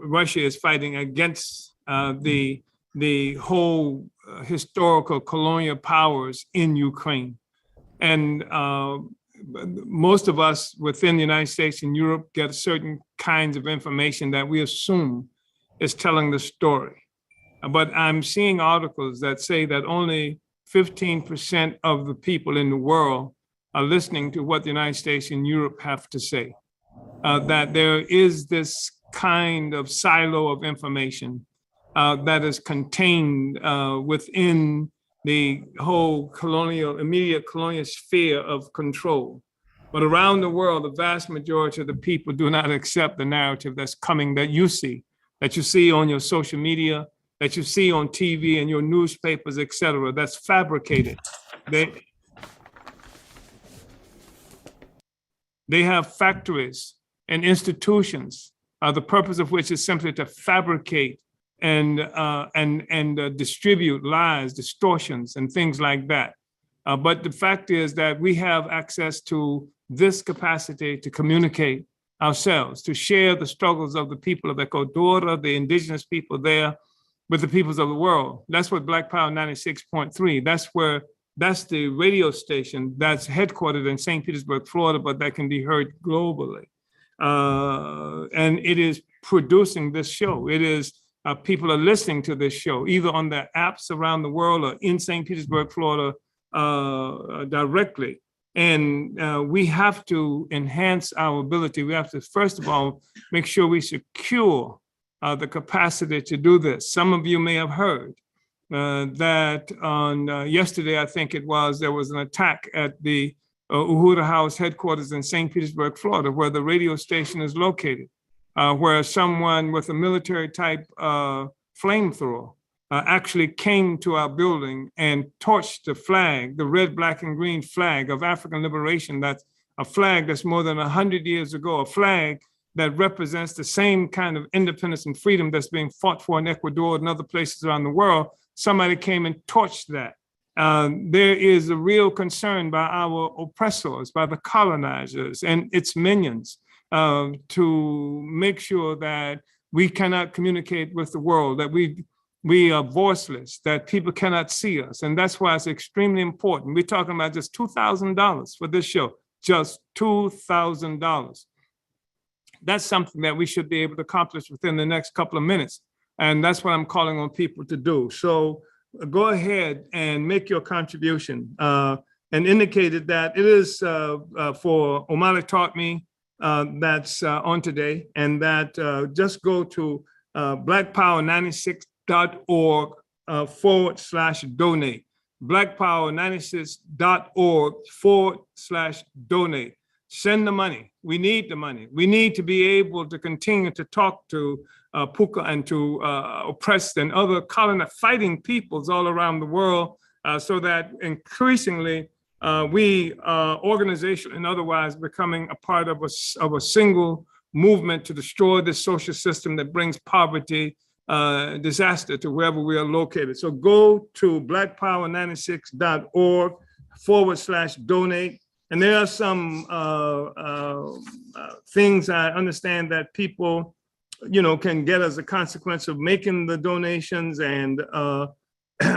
Russia is fighting against the whole historical colonial powers in Ukraine. And most of us within the United States and Europe get certain kinds of information that we assume is telling the story. But I'm seeing articles that say that only 15% of the people in the world are listening to what the United States and Europe have to say. That there is this kind of silo of information that is contained within the whole immediate colonial sphere of control. But around the world, the vast majority of the people do not accept the narrative that's coming, that you see on your social media, that you see on TV and your newspapers, et cetera, that's fabricated. They have factories and institutions, the purpose of which is simply to fabricate and distribute lies, distortions, and things like that. But the fact is that we have access to this capacity to communicate ourselves, to share the struggles of the people of Ecuador, the indigenous people there, with the peoples of the world. That's what Black Power 96.3, that's the radio station that's headquartered in St. Petersburg, Florida, but that can be heard globally. And it is producing this show. It is people are listening to this show, either on their apps around the world or in St. Petersburg, Florida, directly. And we have to enhance our ability. We have to, first of all, make sure we secure the capacity to do this. Some of you may have heard that on yesterday, I think it was, there was an attack at the Uhuru House headquarters in St. Petersburg, Florida, where the radio station is located, where someone with a military type flamethrower actually came to our building and torched the flag, the red, black, and green flag of African liberation. That's a flag that's more than 100 years ago, a flag that represents the same kind of independence and freedom that's being fought for in Ecuador and other places around the world. Somebody came and torched that. There is a real concern by our oppressors, by the colonizers and its minions, to make sure that we cannot communicate with the world, that we are voiceless, that people cannot see us. And that's why it's extremely important. We're talking about just $2,000 for this show, just $2,000. That's something that we should be able to accomplish within the next couple of minutes. And that's what I'm calling on people to do. So go ahead and make your contribution, and indicated that it is for Omali Taught Me, that's on today, and that just go to blackpower96.org/donate, blackpower96.org/donate. Send the money. We need the money. We need to be able to continue to talk to Puka and to oppressed and other fighting peoples all around the world, so that increasingly we organization and otherwise becoming a part of a single movement to destroy this social system that brings poverty, disaster to wherever we are located. So go to blackpower96.org/donate. And there are some things I understand that people, can get as a consequence of making the donations, and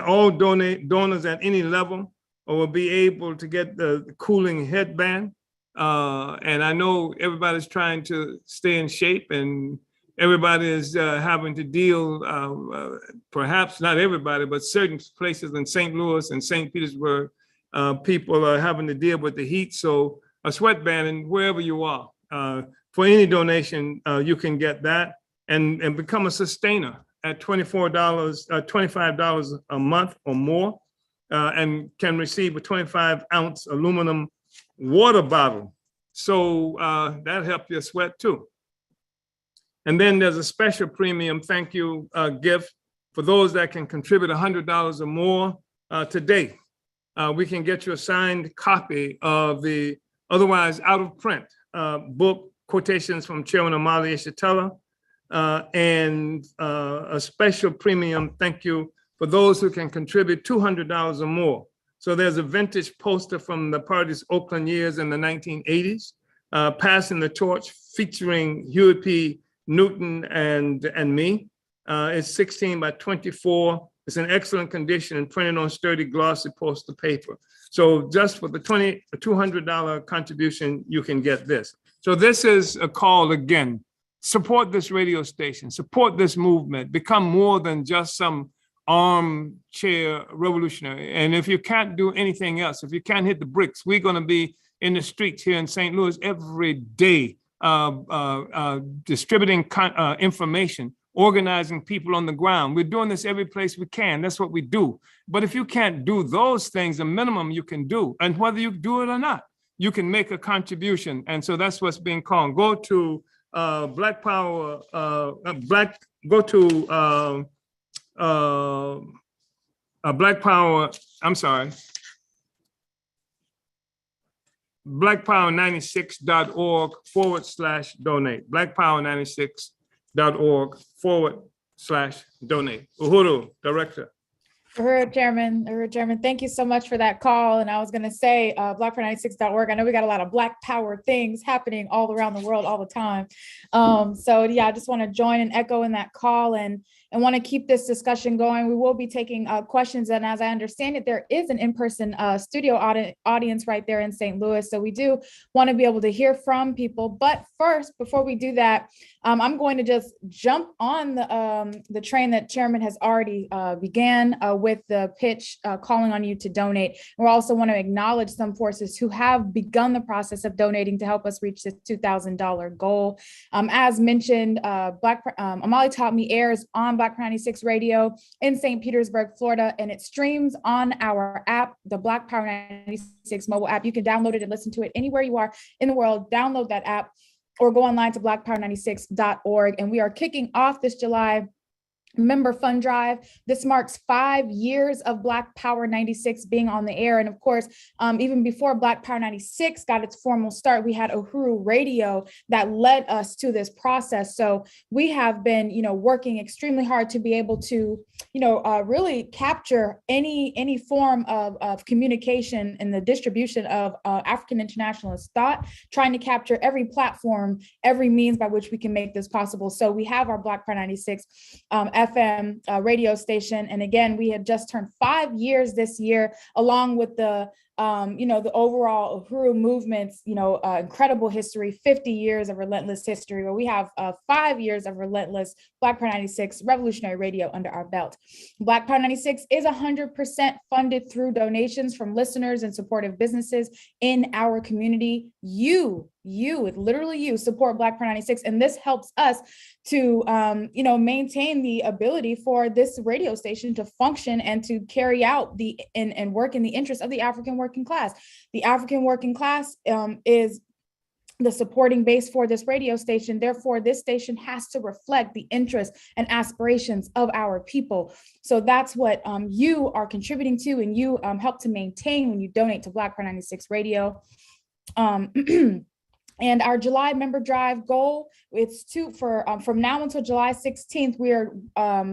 all donors at any level will be able to get the cooling headband. And I know everybody's trying to stay in shape, and everybody is having to deal, perhaps not everybody, but certain places in St. Louis and St. Petersburg, people are having to deal with the heat. So a sweatband, and wherever you are, for any donation, you can get that and become a sustainer at $25 a month or more, and can receive a 25-ounce aluminum water bottle. So that helps your sweat too. And then there's a special premium thank you gift for those that can contribute $100 or more today. We can get you a signed copy of the otherwise out of print book, Quotations from Chairman Omali Yeshitela, and a special premium thank you for those who can contribute $200 or more. So there's a vintage poster from the party's Oakland years in the 1980s, passing the torch, featuring Huey P. Newton and me. It's 16 by 24. It's in excellent condition and printed on sturdy glossy poster paper. So just for the $200 contribution, you can get this. So this is a call again. Support this radio station, support this movement, become more than just some armchair revolutionary. And if you can't do anything else, if you can't hit the bricks, we're going to be in the streets here in St. Louis every day, distributing information, organizing people on the ground. We're doing this every place we can. That's what we do. But if you can't do those things, the minimum you can do, and whether you do it or not, you can make a contribution. And so that's what's being called. Go to Black Power, go to Black Power, I'm sorry, blackpower96.org/donate, blackpower96.org/donate. Uhuru, Director. Uhuru, Chairman, thank you so much for that call. And I was going to say, blackpower96.org. I know we got a lot of Black Power things happening all around the world all the time. So yeah, I just want to join and echo in that call and want to keep this discussion going. We will be taking questions. And as I understand it, there is an in-person studio audience right there in St. Louis. So we do want to be able to hear from people. But first, before we do that, I'm going to just jump on the train that Chairman has already began with the pitch calling on you to donate. We also want to acknowledge some forces who have begun the process of donating to help us reach this $2,000 goal. As mentioned, Omali Taught Me airs on Black Power 96 Radio in St. Petersburg, Florida, and it streams on our app, the Black Power 96 mobile app. You can download it and listen to it anywhere you are in the world. Download that app or go online to blackpower96.org. And we are kicking off this July member fund drive. This marks 5 years of Black Power 96 being on the air. And of course, even before Black Power 96 got its formal start, we had Uhuru Radio that led us to this process. So we have been, working extremely hard to be able to, really capture any form of communication in the distribution of African internationalist thought, trying to capture every platform, every means by which we can make this possible. So we have our Black Power 96 FM radio station. And again, we had just turned 5 years this year, along with the the overall Uhuru movement's, incredible history, 50 years of relentless history, where we have 5 years of relentless Black Power 96 revolutionary radio under our belt. Black Power 96 is 100% funded through donations from listeners and supportive businesses in our community. Literally you support Black Power 96, and this helps us to, maintain the ability for this radio station to function and to carry out and work in the interest of the African working class. The African working class is the supporting base for this radio station. Therefore, this station has to reflect the interests and aspirations of our people. So that's what you are contributing to, and you help to maintain when you donate to Black Power 96 Radio. And our July member drive goal, it's from now until July 16th, we are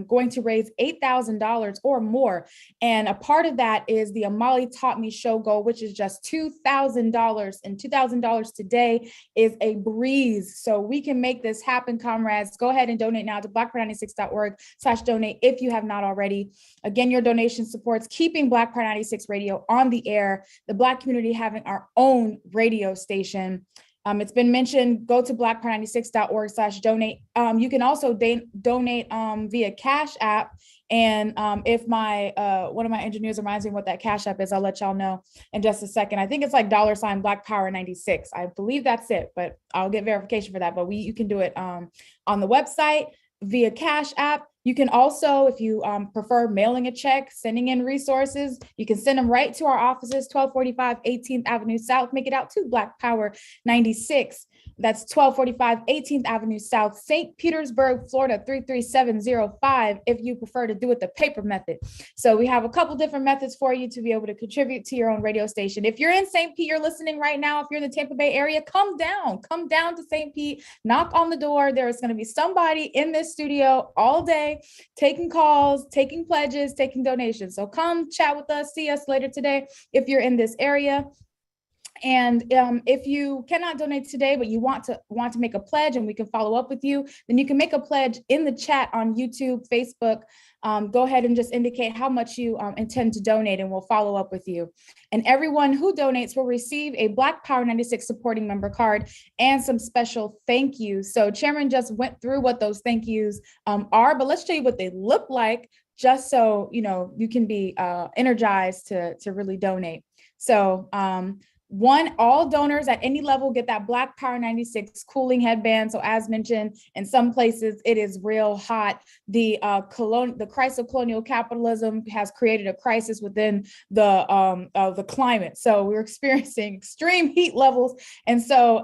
going to raise $8,000 or more. And a part of that is the Omali Taught Me show goal, which is just $2,000. And $2,000 today is a breeze. So we can make this happen, comrades. Go ahead and donate now to blackpower96.org/donate if you have not already. Again, your donation supports keeping Black Power 96 Radio on the air, the Black community having our own radio station. It's been mentioned, go to blackpower96.org/donate. You can also donate via Cash App. And if one of my engineers reminds me what that Cash App is, I'll let y'all know in just a second. I think it's like $ Black Power 96. I believe that's it, but I'll get verification for that. But you can do it on the website via Cash App. You can also, if you prefer mailing a check, sending in resources, you can send them right to our offices, 1245 18th Avenue South. Make it out to Black Power 96. That's 1245 18th Avenue South, St. Petersburg, Florida, 33705, if you prefer to do it the paper method. So we have a couple different methods for you to be able to contribute to your own radio station. If you're in St. Pete, you're listening right now, if you're in the Tampa Bay area, come down to St. Pete, knock on the door. There is going to be somebody in this studio all day, taking calls, taking pledges, taking donations. So come chat with us, see us later today if you're in this area. And if you cannot donate today, but you want to make a pledge and we can follow up with you, then you can make a pledge in the chat on YouTube, Facebook. Go ahead and just indicate how much you intend to donate, and we'll follow up with you. And everyone who donates will receive a Black Power 96 supporting member card and some special thank yous. So Chairman just went through what those thank yous are, but let's show you what they look like, just so you can be energized to really donate. So all donors at any level get that Black Power 96 cooling headband. So as mentioned, in some places it is real hot. The crisis of colonial capitalism has created a crisis within the climate. So we're experiencing extreme heat levels. And so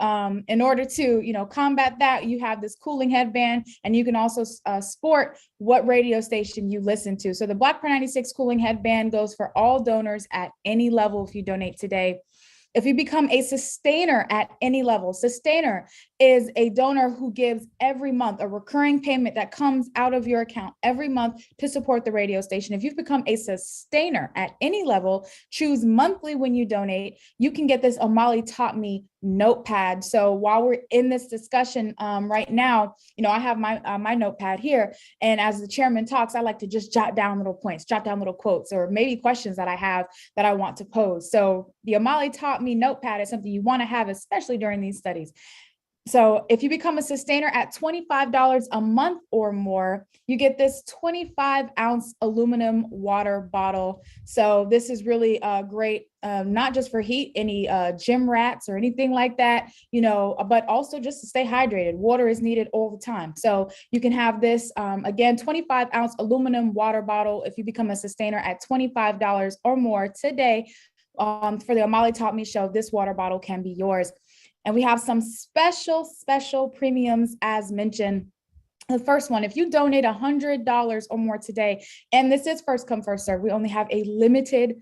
in order to combat that, you have this cooling headband, and you can also sport what radio station you listen to. So the Black Power 96 cooling headband goes for all donors at any level if you donate today. If you become a sustainer at any level, sustainer is a donor who gives every month a recurring payment that comes out of your account every month to support the radio station. If you've become a sustainer at any level, choose monthly when you donate. You can get this Omali Taught Me notepad. So while we're in this discussion right now, I have my notepad here. And as the chairman talks, I like to just jot down little points, jot down little quotes, or maybe questions that I have that I want to pose. So the Omali Taught Me notepad is something you want to have, especially during these studies. So if you become a sustainer at $25 a month or more, you get this 25-ounce aluminum water bottle. So this is really great, not just for heat, any gym rats or anything like that, but also just to stay hydrated. Water is needed all the time. So you can have this, again, 25-ounce aluminum water bottle if you become a sustainer at $25 or more today. For the Omali Taught Me show, this water bottle can be yours. And we have some special premiums, as mentioned. The first one, if you donate $100 or more today, and this is first come, first serve, we only have a limited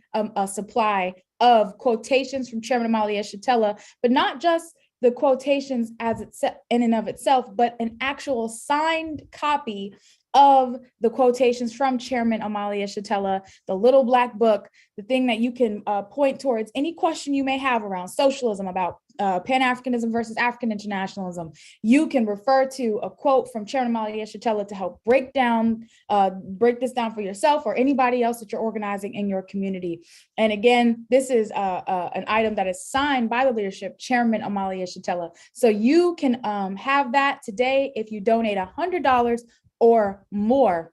supply of quotations from Chairman Omali Yeshitela, but not just the quotations as it's in and of itself, but an actual signed copy of the quotations from Chairman Omali Yeshitela, the little black book, the thing that you can point towards any question you may have around socialism, about Pan-Africanism versus African internationalism. You can refer to a quote from Chairman Omali Yeshitela to help break this down for yourself or anybody else that you're organizing in your community. And again, this is an item that is signed by the leadership, Chairman Omali Yeshitela. So you can have that today if you donate $100 or more.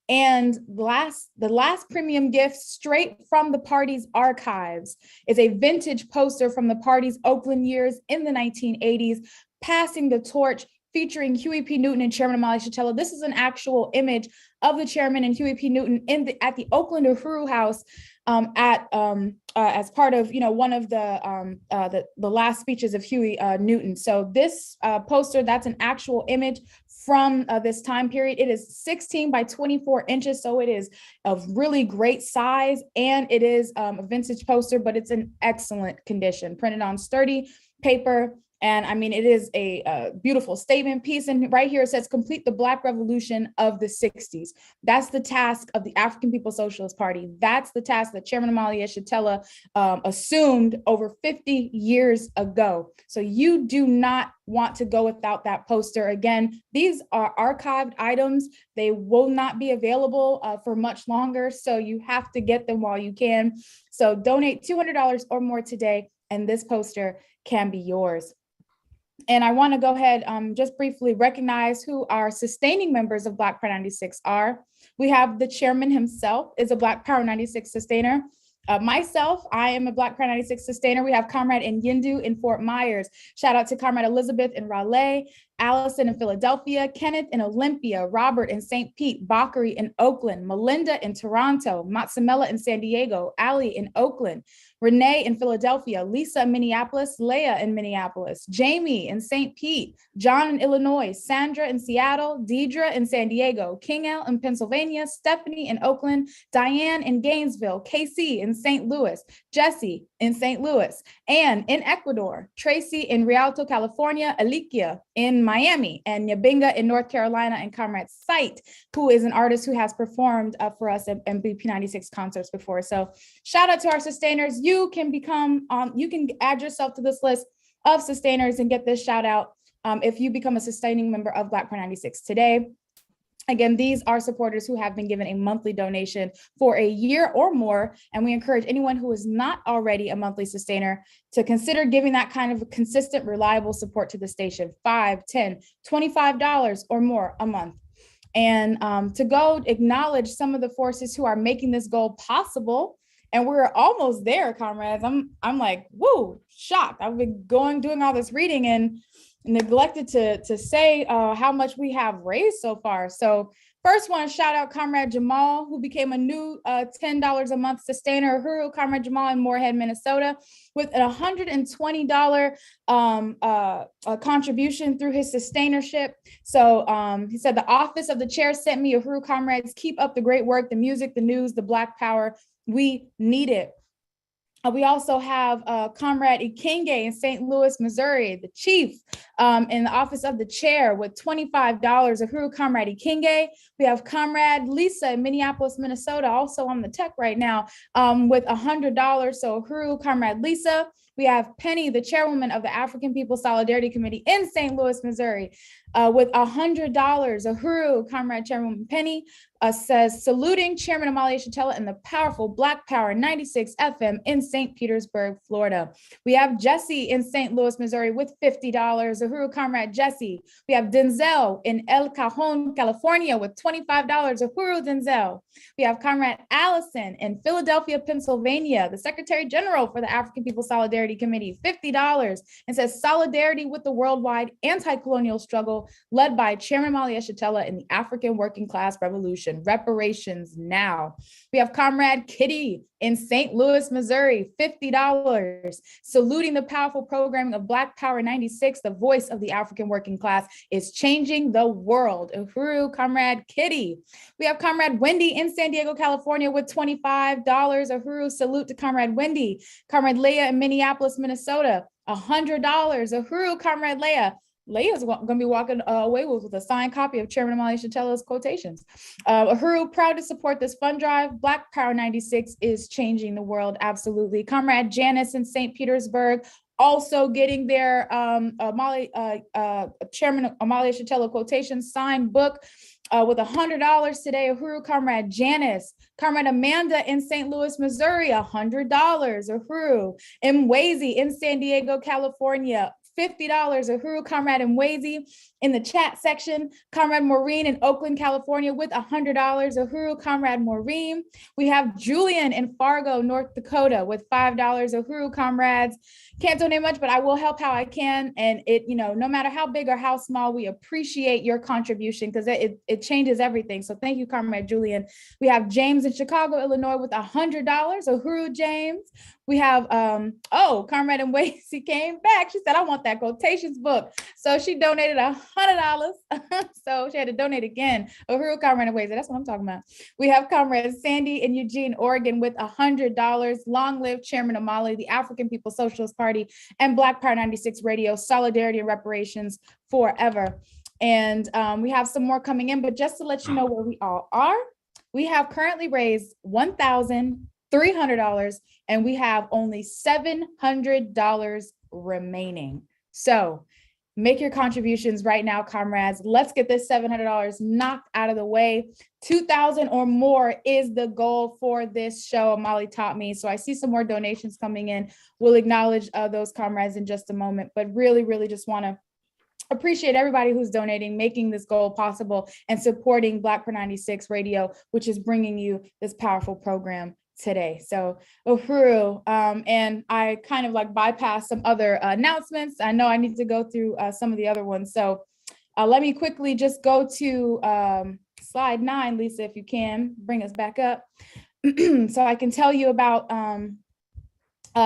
And the last premium gift, straight from the party's archives, is a vintage poster from the party's Oakland years in the 1980s, passing the torch, featuring Huey P. Newton and Chairman Omali Yeshitela. This is an actual image of the chairman and Huey P. Newton at the Oakland Uhuru House as part of one of the last speeches of Huey Newton. So this poster, that's an actual image from this time period. It is 16 by 24 inches, so it is of really great size, and it is a vintage poster, but it's in excellent condition, printed on sturdy paper. And I mean, it is a beautiful statement piece. And right here it says, complete the Black Revolution of the 60s. That's the task of the African People's Socialist Party. That's the task that Chairman Omali Yeshitela assumed over 50 years ago. So you do not want to go without that poster. Again, these are archived items. They will not be available for much longer. So you have to get them while you can. So donate $200 or more today, and this poster can be yours. And I want to go ahead just briefly recognize who our sustaining members of Black Power 96 are. We have the chairman himself is a Black Power 96 sustainer. Myself, I am a Black Power 96 sustainer. We have Comrade Nyindu in Fort Myers. Shout out to Comrade Elizabeth in Raleigh, Allison in Philadelphia, Kenneth in Olympia, Robert in St. Pete, Bakari in Oakland, Melinda in Toronto, Matsamela in San Diego, Ali in Oakland, Renee in Philadelphia, Lisa in Minneapolis, Leah in Minneapolis, Jamie in St. Pete, John in Illinois, Sandra in Seattle, Deidre in San Diego, Kingel in Pennsylvania, Stephanie in Oakland, Diane in Gainesville, Casey in St. Louis, Jesse in St. Louis, Anne in Ecuador, Tracy in Rialto, California, Alicia in Miami, and Nyabinga in North Carolina, and Comrade Sight, who is an artist who has performed for us at BP 96 concerts before. So shout out to our sustainers. You can you can add yourself to this list of sustainers and get this shout out if you become a sustaining member of Black Power 96 today. Again, these are supporters who have been given a monthly donation for a year or more, and we encourage anyone who is not already a monthly sustainer to consider giving that kind of consistent, reliable support to the station, $5, $10, $25 or more a month. And to go acknowledge some of the forces who are making this goal possible. And we're almost there, comrades. I'm like, woo, shocked. I've been doing all this reading and neglected to say how much we have raised so far. So first want to shout out Comrade Jamal, who became a new $10 a month sustainer, Uhuru, Comrade Jamal in Moorhead, Minnesota, with a $120 contribution through his sustainership. So he said, the office of the chair sent me Uhuru comrades, keep up the great work, the music, the news, the Black Power. We need it. We also have Comrade Ikenge in St. Louis, Missouri, the chief in the office of the chair with $25, Uhuru Comrade Ikenge. We have Comrade Lisa in Minneapolis, Minnesota, also on the tech right now with $100. So Uhuru Comrade Lisa. We have Penny, the chairwoman of the African People's Solidarity Committee in St. Louis, Missouri, with $100. Uhuru Comrade Chairwoman Penny says, saluting Chairman Omali Yeshitela and the powerful Black Power 96 FM in St. Petersburg, Florida. We have Jesse in St. Louis, Missouri with $50. Uhuru Comrade Jesse. We have Denzel in El Cajon, California with $25. Uhuru Denzel. We have Comrade Allison in Philadelphia, Pennsylvania, the Secretary General for the African People's Solidarity Committee, $50, and says solidarity with the worldwide anti-colonial struggle show led by Chairman Omali Yeshitela in the African Working Class Revolution, Reparations Now. We have Comrade Kitty in St. Louis, Missouri, $50. Saluting the powerful programming of Black Power 96, the voice of the African working class is changing the world. Uhuru, Comrade Kitty. We have Comrade Wendy in San Diego, California with $25. Uhuru, salute to Comrade Wendy. Comrade Leah in Minneapolis, Minnesota, $100. Uhuru, Comrade Leah. Leia's going to be walking away with a signed copy of Chairman Omali Yeshitela's quotations. Uhuru, proud to support this fund drive. Black Power 96 is changing the world, absolutely. Comrade Janice in St. Petersburg, also getting their Chairman Omali Yeshitela quotation signed book with $100 today. Uhuru, Comrade Janice. Comrade Amanda in St. Louis, Missouri, $100. Uhuru. Mwezi in San Diego, California, $50. Uhuru, Comrade Mwezi. In the chat section, Comrade Maureen in Oakland, California with $100. Uhuru, Comrade Maureen. We have Julian in Fargo, North Dakota with $5. Uhuru, comrades. Can't donate much, but I will help how I can. And it, no matter how big or how small, we appreciate your contribution because it changes everything. So thank you, Comrade Julian. We have James in Chicago, Illinois with $100. Uhuru, James. We have, Comrade Mwezi came back. She said, I want that quotations book. So she donated $100. So she had to donate again. Uhuru, Comrade Mwezi, that's what I'm talking about. We have Comrade Sandy in Eugene, Oregon with $100. Long live Chairman Omali, the African People's Socialist Party, and Black Power 96 Radio, solidarity and reparations forever. And we have some more coming in, but just to let you know where we all are, we have currently raised $1,300 and we have only $700 remaining. So make your contributions right now, comrades. Let's get this $700 knocked out of the way. 2,000 or more is the goal for this show, Omali Taught Me. So I see some more donations coming in. We'll acknowledge those comrades in just a moment, but really, really just want to appreciate everybody who's donating, making this goal possible, and supporting Black Power 96 Radio, which is bringing you this powerful program today. So Uhuru, and I kind of like bypassed some other announcements. I know I need to go through some of the other ones. So let me quickly just go to slide 9, Lisa, if you can bring us back up. So I can tell you about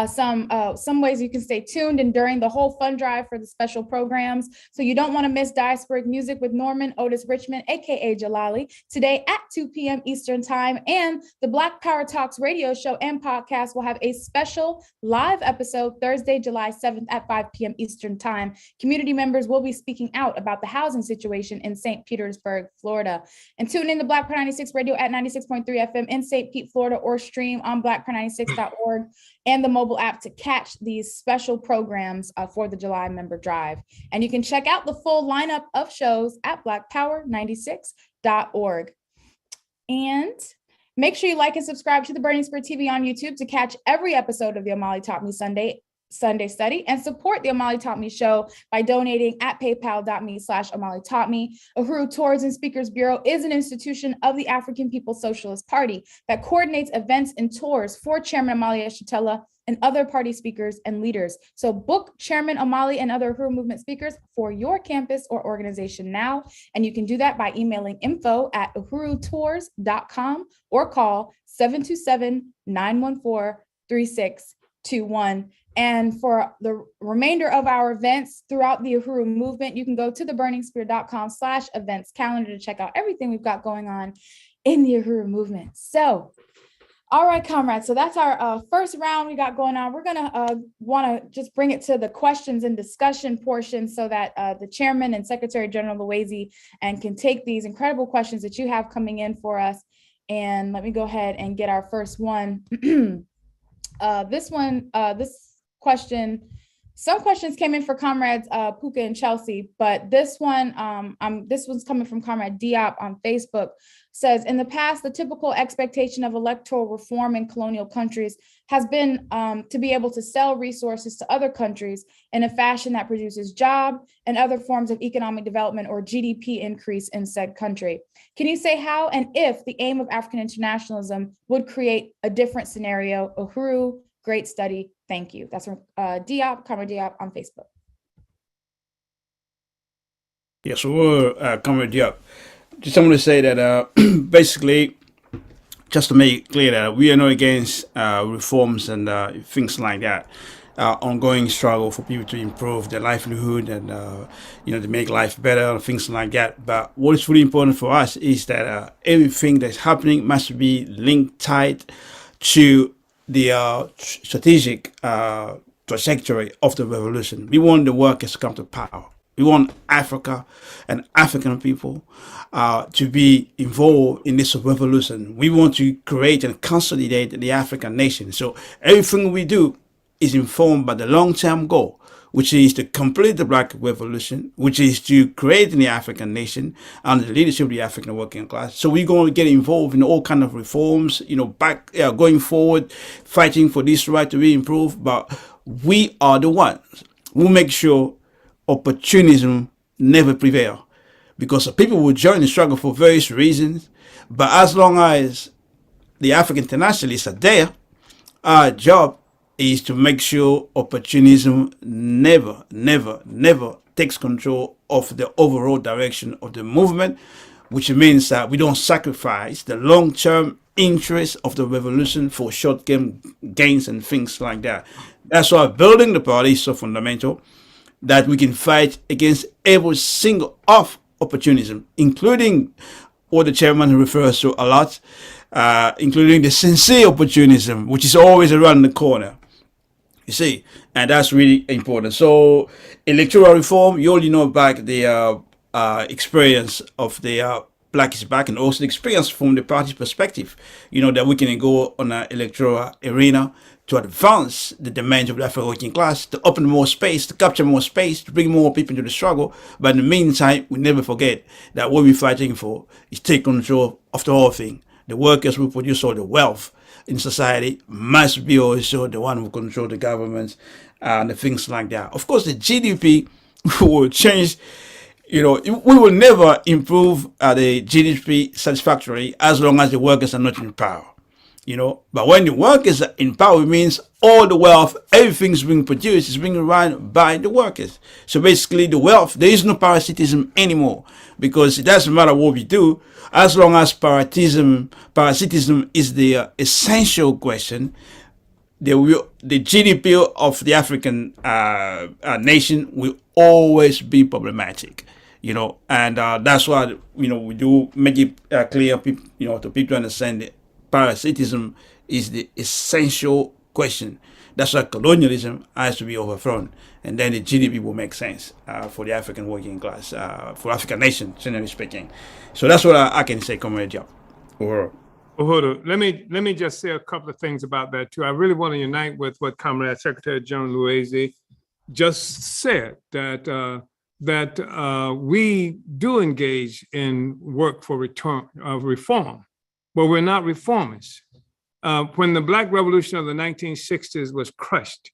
some ways you can stay tuned and during the whole fund drive for the special programs. So you don't want to miss Diasporic Music with Norman Otis Richmond, aka Jalali, today at 2 p.m. Eastern Time. And the Black Power Talks radio show and podcast will have a special live episode Thursday, July 7th at 5 p.m. Eastern Time. Community members will be speaking out about the housing situation in St. Petersburg, Florida. And tune in to Black Power 96 Radio at 96.3 FM in St. Pete, Florida, or stream on blackpower96.org and the mobile app to catch these special programs for the July member drive. And you can check out the full lineup of shows at blackpower96.org. And make sure you like and subscribe to the Burning Spirit TV on YouTube to catch every episode of the Omali Taught Me Sunday Study, and support the Omali Taught Me show by donating at paypal.me/Omali Taught Me. Uhuru Tours and Speakers Bureau is an institution of the African People's Socialist Party that coordinates events and tours for Chairman Omali Yeshitela and other party speakers and leaders. So book Chairman Omali and other Uhuru movement speakers for your campus or organization now. And you can do that by emailing info@uhurutours.com or call 727-914-3621. And for the remainder of our events throughout the Uhuru movement, you can go to theburningspear.com/events calendar to check out everything we've got going on in the Uhuru movement. So, all right, comrades. So that's our first round we got going on. We're gonna want to just bring it to the questions and discussion portion so that the chairman and Secretary General Luwezi can take these incredible questions that you have coming in for us. And let me go ahead and get our first one. This question, some questions came in for comrades Puka and Chelsea, but this one's coming from Comrade Diop on Facebook. Says, in the past, the typical expectation of electoral reform in colonial countries has been to be able to sell resources to other countries in a fashion that produces job and other forms of economic development or GDP increase in said country. Can you say how and if the aim of African internationalism would create a different scenario? Uhuru, great study. Thank you. That's from Diop, Comrade Diop on Facebook. Yes, we're coming up. Just want to say that basically, just to make it clear that we are not against reforms and things like that. Ongoing struggle for people to improve their livelihood and to make life better and things like that. But what is really important for us is that everything that's happening must be linked tight to the strategic trajectory of the revolution. We want the workers to come to power. We want Africa and African people to be involved in this revolution. We want to create and consolidate the African nation. So everything we do is informed by the long-term goal, which is to complete the Black Revolution, which is to create the African nation under the leadership of the African working class. So we're going to get involved in all kinds of reforms, going forward, fighting for this right to be improved. But we are the ones who make sure opportunism never prevail, because people will join the struggle for various reasons. But as long as the African internationalists are there, our job is to make sure opportunism never takes control of the overall direction of the movement, which means that we don't sacrifice the long-term interests of the revolution for short-term gains and things like that. That's why building the party is so fundamental, that we can fight against every single of opportunism, including what the chairman refers to a lot, including the sincere opportunism, which is always around the corner. You see, and that's really important. So electoral reform, you already know back the experience of the Black is Back, and also the experience from the party's perspective, that we can go on an electoral arena to advance the demands of the African working class, to open more space, to capture more space, to bring more people into the struggle. But in the meantime, we never forget that what we're fighting for is take control of the whole thing. The workers who produce all the wealth in society must be also the one who control the government and the things like that. Of course, the GDP will change. We will never improve the GDP satisfactorily as long as the workers are not in power. But when the workers are in power, it means all the wealth, everything's being produced, is being run by the workers. So basically the wealth, there is no parasitism anymore, because it doesn't matter what we do, as long as parasitism is the essential question, the GDP of the African nation will always be problematic. And that's why, we do make it clear, to people understand that parasitism is the essential question. That's why colonialism has to be overthrown, and then the GDP will make sense for the African working class, for African nation, generally speaking. So that's what I can say, Comrade Job. Uhuru, let me just say a couple of things about that too. I really want to unite with what Comrade Secretary General Luwezi just said, that we do engage in work for reform, but we're not reformists. When the Black Revolution of the 1960s was crushed,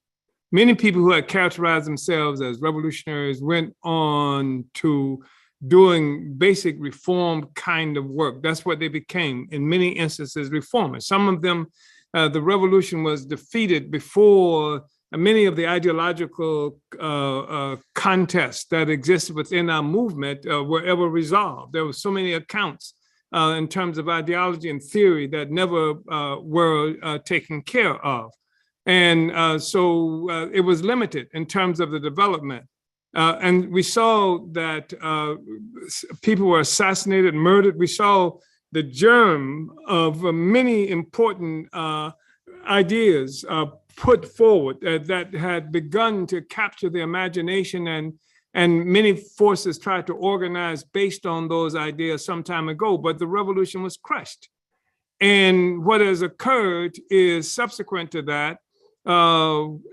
many people who had characterized themselves as revolutionaries went on to doing basic reform kind of work. That's what they became, in many instances, reformers. Some of them, the revolution was defeated before many of the ideological contests that existed within our movement were ever resolved. There were so many accounts in terms of ideology and theory that never were taken care of. And so it was limited in terms of the development. And we saw that people were assassinated, murdered. We saw the germ of many important ideas put forward that had begun to capture the imagination, and many forces tried to organize based on those ideas some time ago, but the revolution was crushed. And what has occurred is, subsequent to that,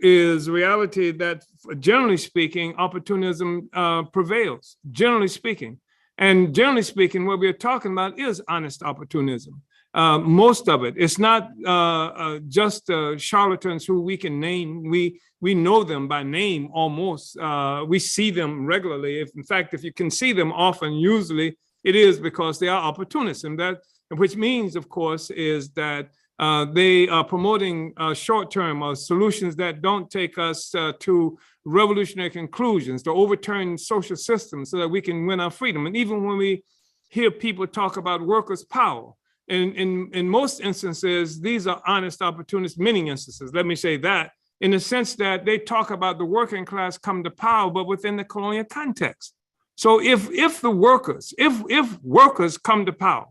is reality that, generally speaking, opportunism prevails, generally speaking. And generally speaking, what we're talking about is honest opportunism. Most of it. It's not just charlatans who we can name. We know them by name almost. We see them regularly. In fact, if you can see them often, usually it is because they are opportunists, and which means, of course, is that They are promoting short-term solutions that don't take us to revolutionary conclusions, to overturn social systems so that we can win our freedom. And even when we hear people talk about workers' power, in most instances, these are honest opportunists, many instances, let me say that, in the sense that they talk about the working class come to power, but within the colonial context. So if workers come to power,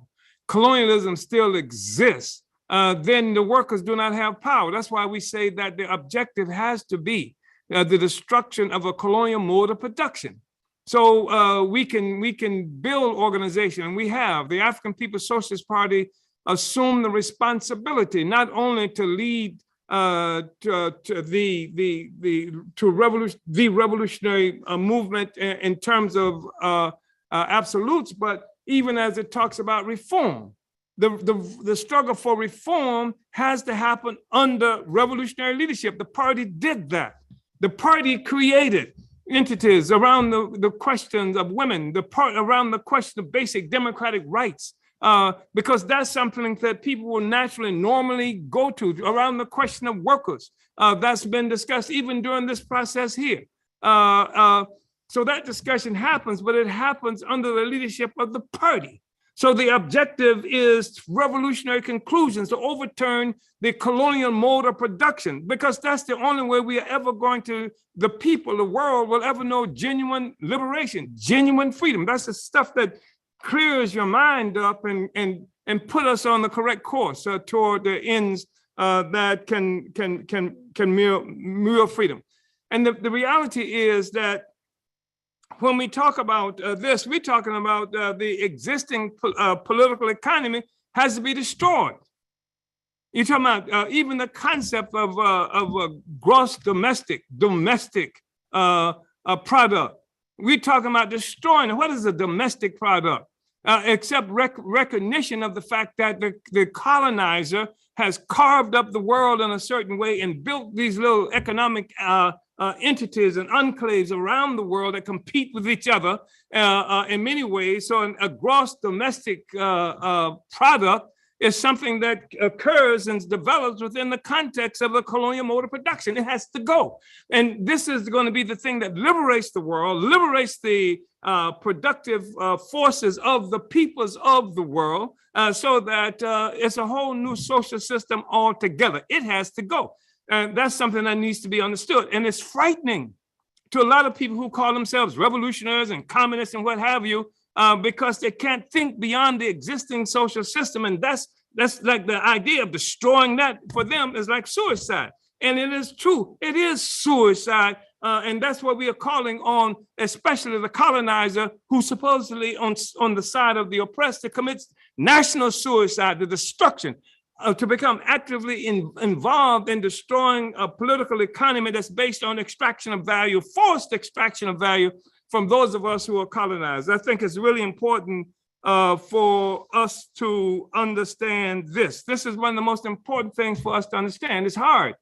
colonialism still exists, then the workers do not have power. That's why we say that the objective has to be the destruction of a colonial mode of production. So we can build organization, and we have. The African People's Socialist Party assumed the responsibility not only to lead to the revolutionary movement in terms of absolutes, but even as it talks about reform. The struggle for reform has to happen under revolutionary leadership. The party did that. The party created entities around the questions of women, around the question of basic democratic rights, because that's something that people will naturally, normally go to, around the question of workers. That's been discussed even during this process here. So that discussion happens, but it happens under the leadership of the party. So the objective is revolutionary conclusions to overturn the colonial mode of production, because that's the only way we are ever going to, the people, the world will ever know genuine liberation, genuine freedom. That's the stuff that clears your mind up and put us on the correct course toward the ends that can mirror freedom. And the reality is that when we talk about this, we're talking about the existing political economy has to be destroyed. You're talking about even the concept of a gross domestic product. We're talking about destroying it. What is a domestic product? Except recognition of the fact that the colonizer has carved up the world in a certain way and built these little economic entities and enclaves around the world that compete with each other in many ways. So a gross domestic product is something that occurs and develops within the context of the colonial mode of production. It has to go. And this is going to be the thing that liberates the world, liberates the productive forces of the peoples of the world, so that it's a whole new social system altogether. It has to go. And that's something that needs to be understood. And it's frightening to a lot of people who call themselves revolutionaries and communists and what have you, because they can't think beyond the existing social system. And that's like the idea of destroying that for them is like suicide. And it is true. It is suicide. And that's what we are calling on, especially the colonizer who supposedly on the side of the oppressed to commit national suicide, the destruction, to become actively involved in destroying a political economy that's based on extraction of value, forced extraction of value from those of us who are colonized. I think it's really important for us to understand this. This is one of the most important things for us to understand. It's hard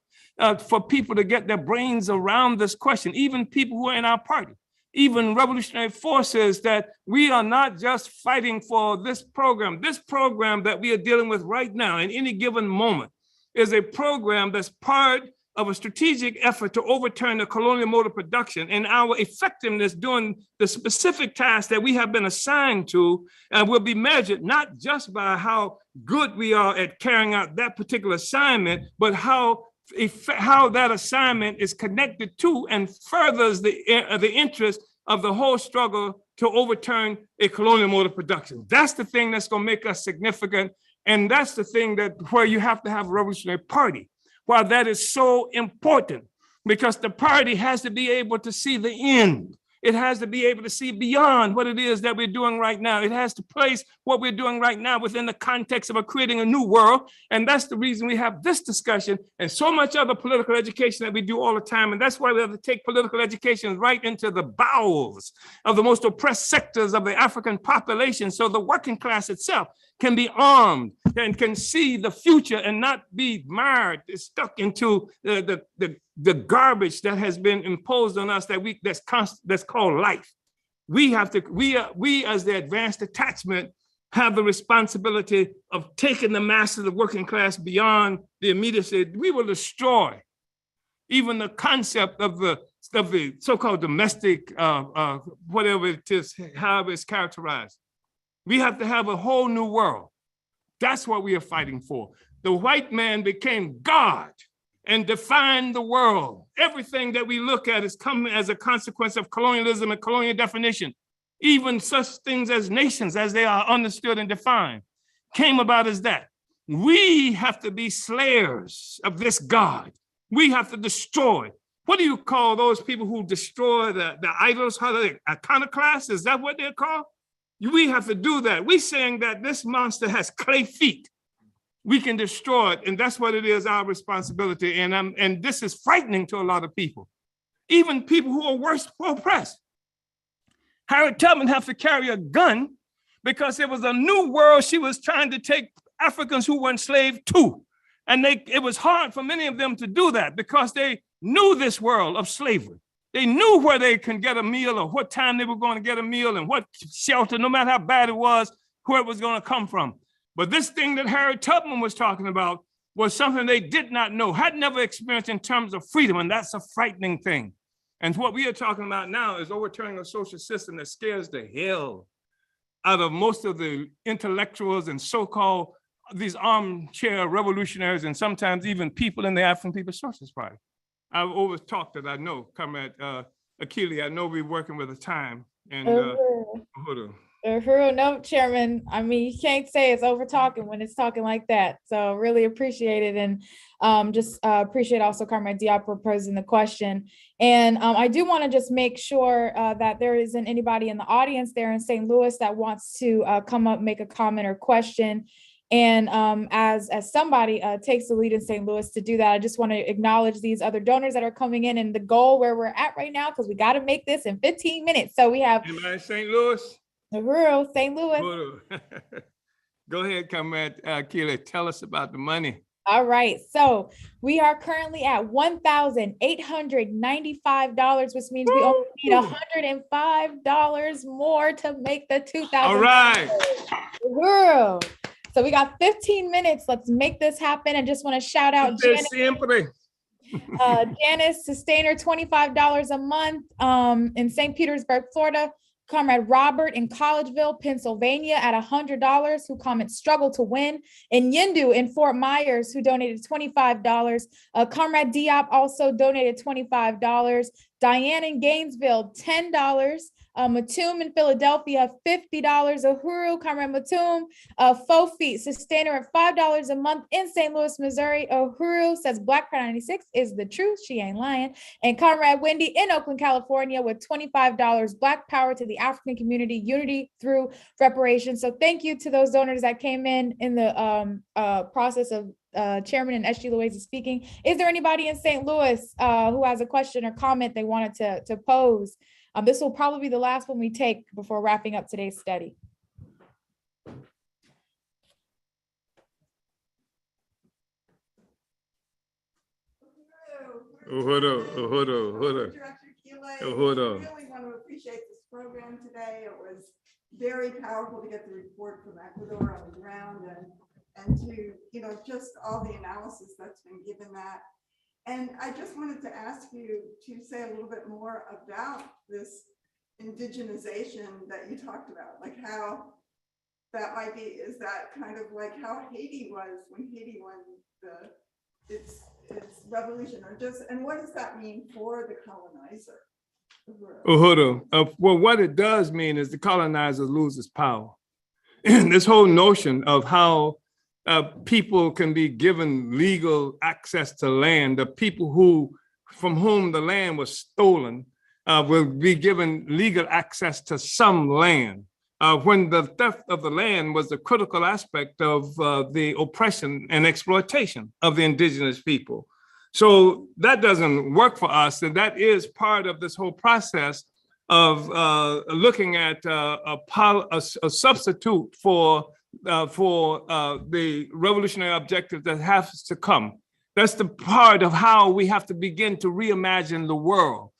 for people to get their brains around this question, even people who are in our party, even revolutionary forces, that we are not just fighting for this program. This program that we are dealing with right now in any given moment is a program that's part of a strategic effort to overturn the colonial mode of production, and our effectiveness doing the specific tasks that we have been assigned to will be measured not just by how good we are at carrying out that particular assignment, but how that assignment is connected to and furthers the interest of the whole struggle to overturn a colonial mode of production. That's the thing that's going to make us significant, and that's the thing that where you have to have a revolutionary party. Why that is so important, because the party has to be able to see the end. It has to be able to see beyond what it is that we're doing right now. It has to place what we're doing right now within the context of creating a new world. And that's the reason we have this discussion and so much other political education that we do all the time. And that's why we have to take political education right into the bowels of the most oppressed sectors of the African population, so the working class itself can be armed and can see the future and not be mired, stuck into the garbage that has been imposed on us that's called life. We have to, we as the advanced attachment have the responsibility of taking the masses of the working class beyond the immediacy, we will destroy even the concept of the so-called domestic, whatever it is, however it's characterized. We have to have a whole new world. That's what we are fighting for. The white man became God and defined the world. Everything that we look at is coming as a consequence of colonialism and colonial definition. Even such things as nations, as they are understood and defined, came about as that. We have to be slayers of this God. We have to destroy. What do you call those people who destroy the idols? How they iconoclasts? Is that what they're called? We have to do that. We're saying that this monster has clay feet. We can destroy it, and that's what it is, our responsibility. And this is frightening to a lot of people, even people who are worse oppressed. Harriet Tubman have to carry a gun because it was a new world she was trying to take Africans who were enslaved to. And it was hard for many of them to do that because they knew this world of slavery. They knew where they can get a meal or what time they were going to get a meal and what shelter, no matter how bad it was, where it was going to come from. But this thing that Harriet Tubman was talking about was something they did not know, had never experienced in terms of freedom, and that's a frightening thing. And what we are talking about now is overturning a social system that scares the hell out of most of the intellectuals and so-called these armchair revolutionaries and sometimes even people in the African People's Socialist Party. I've always talked that I know, Comrade Akili, I know we're working with the time. And hold on. No, Chairman. I mean, you can't say it's over talking when it's talking like that. So really appreciate it. And just appreciate also Comrade Diop for posing the question. And I do want to just make sure that there isn't anybody in the audience there in St. Louis that wants to come up, make a comment or question. And as somebody takes the lead in St. Louis to do that, I just want to acknowledge these other donors that are coming in and the goal where we're at right now, because we got to make this in 15 minutes. So we have St. Louis. Rural St. Louis. Go ahead, Comrade Keely, tell us about the money. All right, so we are currently at $1,895, which means we only need $105 more to make the 2,000. All right. Rural. So we got 15 minutes. Let's make this happen. And just want to shout out Janice. Janice Sustainer, $25 a month in St. Petersburg, Florida. Comrade Robert in Collegeville, Pennsylvania at $100, who comments struggle to win. And Yindu in Fort Myers, who donated $25. Comrade Diop also donated $25. Diane in Gainesville, $10. Matum in Philadelphia, $50. Uhuru, Comrade Matum, Fofi, Sustainer at $5 a month in St. Louis, Missouri. Uhuru says Black Pride 96 is the truth. She ain't lying. And Comrade Wendy in Oakland, California with $25. Black power to the African community, unity through reparations. So thank you to those donors that came in the process of Chairman and SG Luwezi speaking. Is there anybody in St. Louis who has a question or comment they wanted to pose? This will probably be the last one we take before wrapping up today's study. Director Keeley, I really want to appreciate this program today. It was very powerful to get the report from Ecuador on the ground and to, just all the analysis that's been given that. And I just wanted to ask you to say a little bit more about this indigenization that you talked about, like how that might be, is that kind of like how Haiti was when Haiti won its revolution, or just, and what does that mean for the colonizer? Well, what it does mean is the colonizer loses power. This whole notion of how people can be given legal access to land, the people from whom the land was stolen will be given legal access to some land, when the theft of the land was the critical aspect of the oppression and exploitation of the indigenous people. So that doesn't work for us, and that is part of this whole process of looking at a substitute for the revolutionary objective that has to come. That's the part of how we have to begin to reimagine the world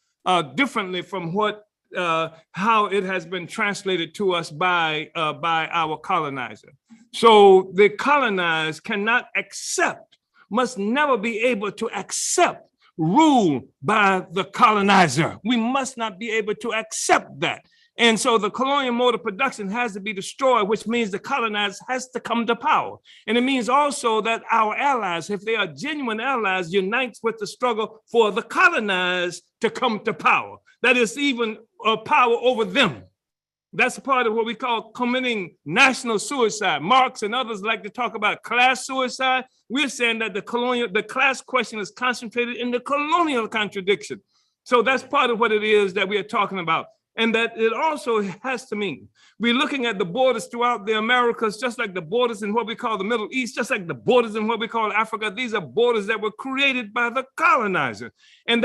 differently from what how it has been translated to us by our colonizer. So the colonized cannot accept, must never be able to accept rule by the colonizer. We must not be able to accept that. And so the colonial mode of production has to be destroyed, which means the colonized has to come to power. And it means also that our allies, if they are genuine allies, unite with the struggle for the colonized to come to power. That is even power over them. That's a part of what we call committing national suicide. Marx and others like to talk about class suicide. We're saying that the class question is concentrated in the colonial contradiction. So that's part of what it is that we are talking about. And that it also has to mean we're looking at the borders throughout the Americas, just like the borders in what we call the Middle East, just like the borders in what we call Africa. These are borders that were created by the colonizer. And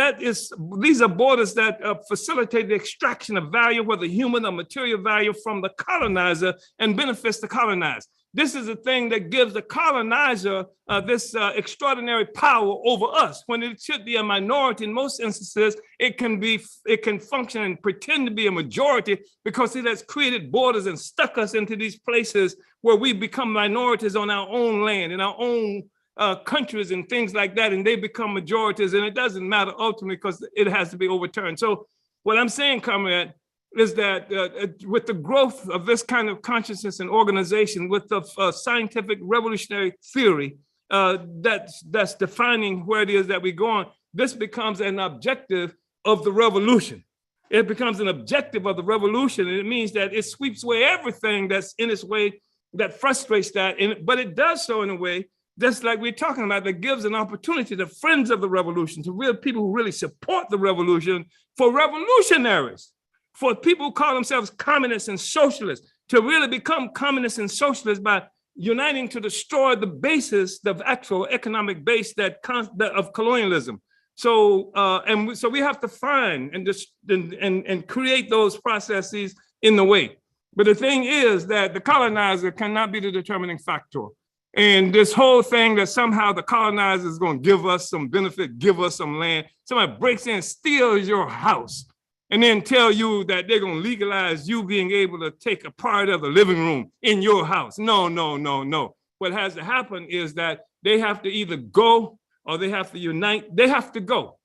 these are borders that facilitate the extraction of value, whether human or material value, from the colonizer and benefits the colonized. This is the thing that gives the colonizer this extraordinary power over us. When it should be a minority, in most instances, it can function and pretend to be a majority because it has created borders and stuck us into these places where we become minorities on our own land, in our own countries and things like that, and they become majorities, and it doesn't matter ultimately because it has to be overturned. So what I'm saying, Comrade, is that with the growth of this kind of consciousness and organization, with the scientific revolutionary theory that's defining where it is that we're going, this becomes an objective of the revolution. It becomes an objective of the revolution, and it means that it sweeps away everything that's in its way that frustrates that, but it does so in a way, just like we're talking about, that gives an opportunity to friends of the revolution, to real people who really support the revolution, for revolutionaries, for people who call themselves communists and socialists, to really become communists and socialists by uniting to destroy the basis, the actual economic base of colonialism. So so we have to find and create those processes in the way. But the thing is that the colonizer cannot be the determining factor. And this whole thing that somehow the colonizer is going to give us some benefit, give us some land, somebody breaks in, steals your house, and then tell you that they're going to legalize you being able to take a part of the living room in your house. No, no, no, no. What has to happen is that they have to either go or they have to unite. They have to go.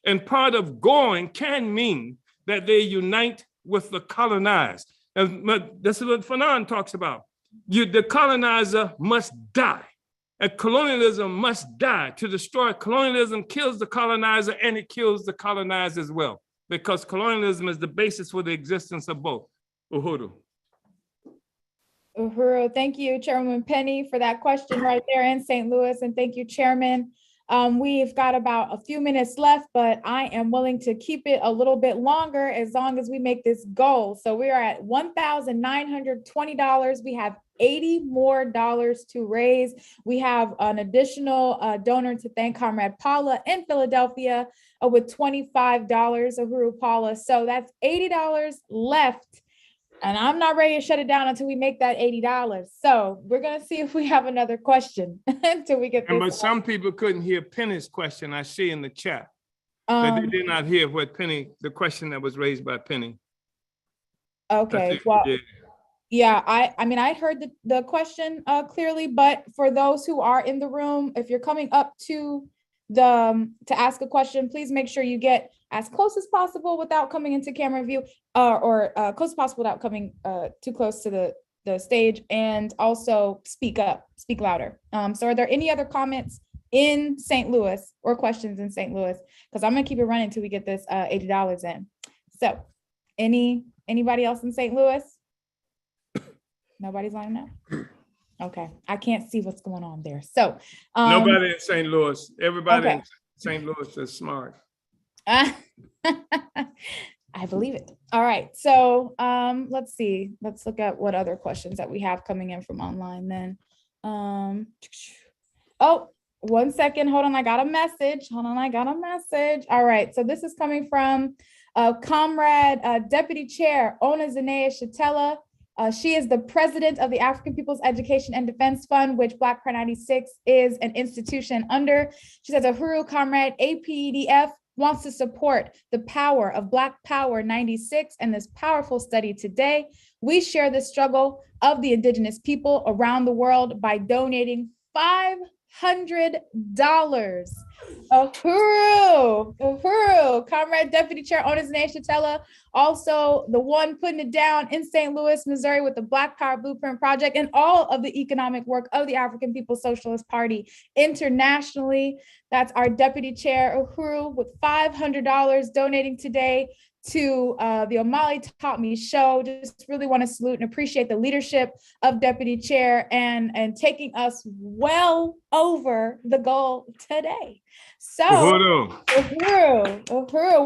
And part of going can mean that they unite with the colonized. And this is what Fanon talks about. The colonizer must die. And colonialism must die. To destroy colonialism kills the colonizer and it kills the colonized as well, because colonialism is the basis for the existence of both. Uhuru. Uhuru, thank you, Chairman Penny, for that question right there in St. Louis, and thank you, Chairman. We've got about a few minutes left, but I am willing to keep it a little bit longer as long as we make this goal. So we are at $1,920. We have $80 more to raise. We have an additional donor to thank, Comrade Paula in Philadelphia, with $25, Uhuru Paula. So that's $80 left. And I'm not ready to shut it down until we make that $80. So we're going to see if we have another question until we get this. But some people couldn't hear Penny's question, I see in the chat. That they did not hear what Penny, the question that was raised by Penny. Okay, well, yeah, I mean, I heard the question clearly, but for those who are in the room, if you're coming up to ask a question, please make sure you get as close as possible without coming into camera view, or close as possible without coming too close to the stage, and also speak up, speak louder. So are there any other comments in St. Louis or questions in St. Louis? Because I'm gonna keep it running until we get this $80 in. So anybody else in St. Louis? Nobody's lining up? Okay, I can't see what's going on there. So nobody in St. Louis. Everybody in St. Louis is smart. I believe it. All right. So let's see. Let's look at what other questions that we have coming in from online then. Oh, 1 second. Hold on. I got a message. All right. So this is coming from Comrade Deputy Chair Ona Zanea Yeshitela. She is the president of the African People's Education and Defense Fund, which Black Pride 96 is an institution under. She says, Uhuru, Comrade, APEDF wants to support the power of Black Power 96 and this powerful study today, we share the struggle of the Indigenous people around the world by donating $500. Uhuru, uhuru. Comrade Deputy Chair Omali Yeshitela, also the one putting it down in St. Louis, Missouri with the Black Power Blueprint Project and all of the economic work of the African People's Socialist Party internationally. That's our Deputy Chair Uhuru with $500 donating today to the Omali Taught Me show. Just really want to salute and appreciate the leadership of Deputy Chair and taking us well over the goal today. So uhuru,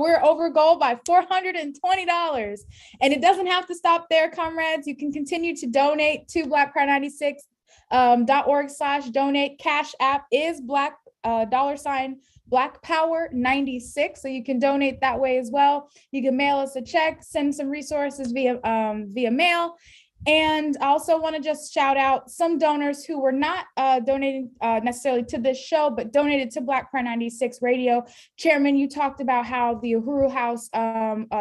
we're over goal by $420. And it doesn't have to stop there, comrades. You can continue to donate to blackpower96.org/donate. Cash App is Black Power 96. So you can donate that way as well. You can mail us a check, send some resources via mail. And I also want to just shout out some donors who were not donating necessarily to this show, but donated to Black Power 96 Radio. Chairman, you talked about how the Uhuru House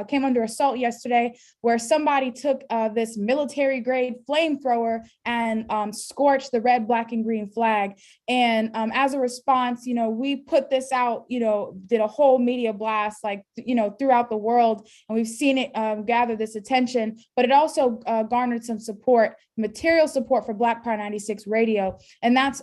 came under assault yesterday, where somebody took this military grade flamethrower and scorched the red, black, and green flag. And as a response, we put this out, did a whole media blast, throughout the world, and we've seen it gather this attention, but it also garnered some material support for Black Power 96 Radio. And that's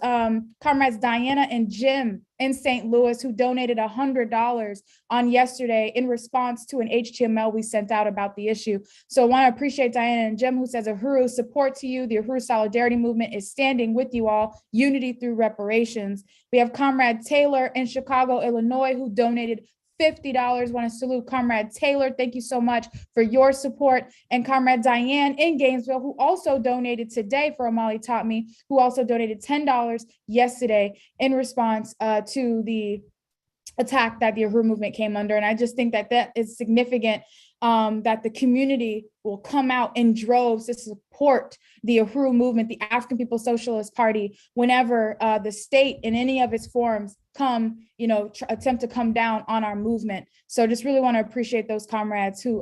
Comrades Diana and Jim in St. Louis, who donated $100 on yesterday in response to an HTML we sent out about the issue. So I want to appreciate Diana and Jim, who says Uhuru support to you. The Uhuru Solidarity Movement is standing with you all, unity through reparations. We have Comrade Taylor in Chicago, Illinois, who donated $50. Want to salute Comrade Taylor. Thank you so much for your support. And Comrade Diane in Gainesville, who also donated today for Omali Taught Me, who also donated $10 yesterday in response to the attack that the Uhuru movement came under. And I just think that that is significant, that the community will come out in droves to support the Uhuru movement, the African People's Socialist Party, whenever the state in any of its forms attempt to come down on our movement. So just really want to appreciate those comrades who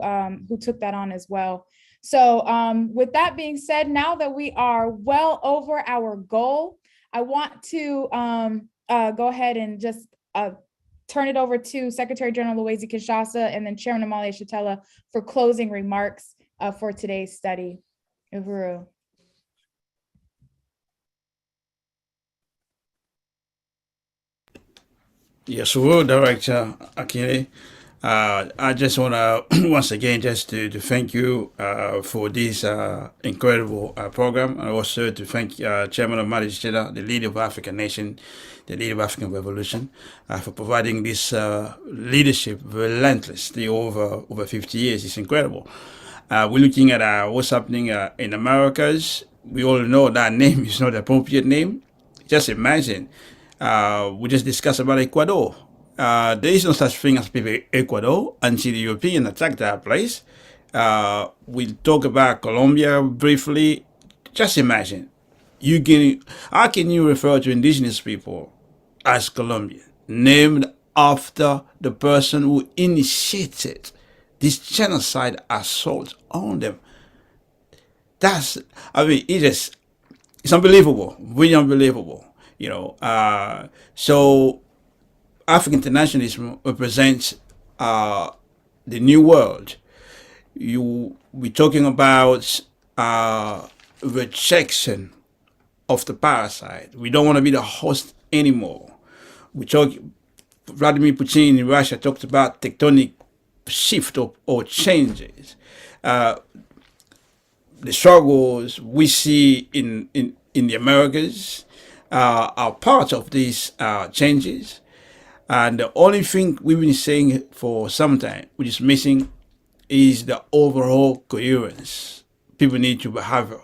took that on as well. So with that being said, now that we are well over our goal, I want to go ahead and just turn it over to Secretary General Luwezi Kinshasa and then Chairman Omali Yeshitela for closing remarks for today's study. Uhuru. Yes, well, Director Akile. I just want to once again just to thank you for this incredible program, and also to thank Chairman Omali Yeshitela, the leader of African Nation, the leader of African Revolution, for providing this leadership relentlessly over 50 years. It's incredible. We're looking at what's happening in Americas. We all know that name is not the appropriate name. Just imagine. We just discussed about Ecuador. There is no such thing as Ecuador until the European attacked that place. We'll talk about Colombia briefly. Just imagine, how can you refer to indigenous people as Colombian, named after the person who initiated this genocide assault on them? It's unbelievable, really unbelievable. So African internationalism represents the new world. We're talking about rejection of the parasite. We don't want to be the host anymore. Vladimir Putin in Russia talked about tectonic shift or changes. The struggles we see in the Americas are part of these changes. And the only thing we've been saying for some time, which is missing, is the overall coherence people need to have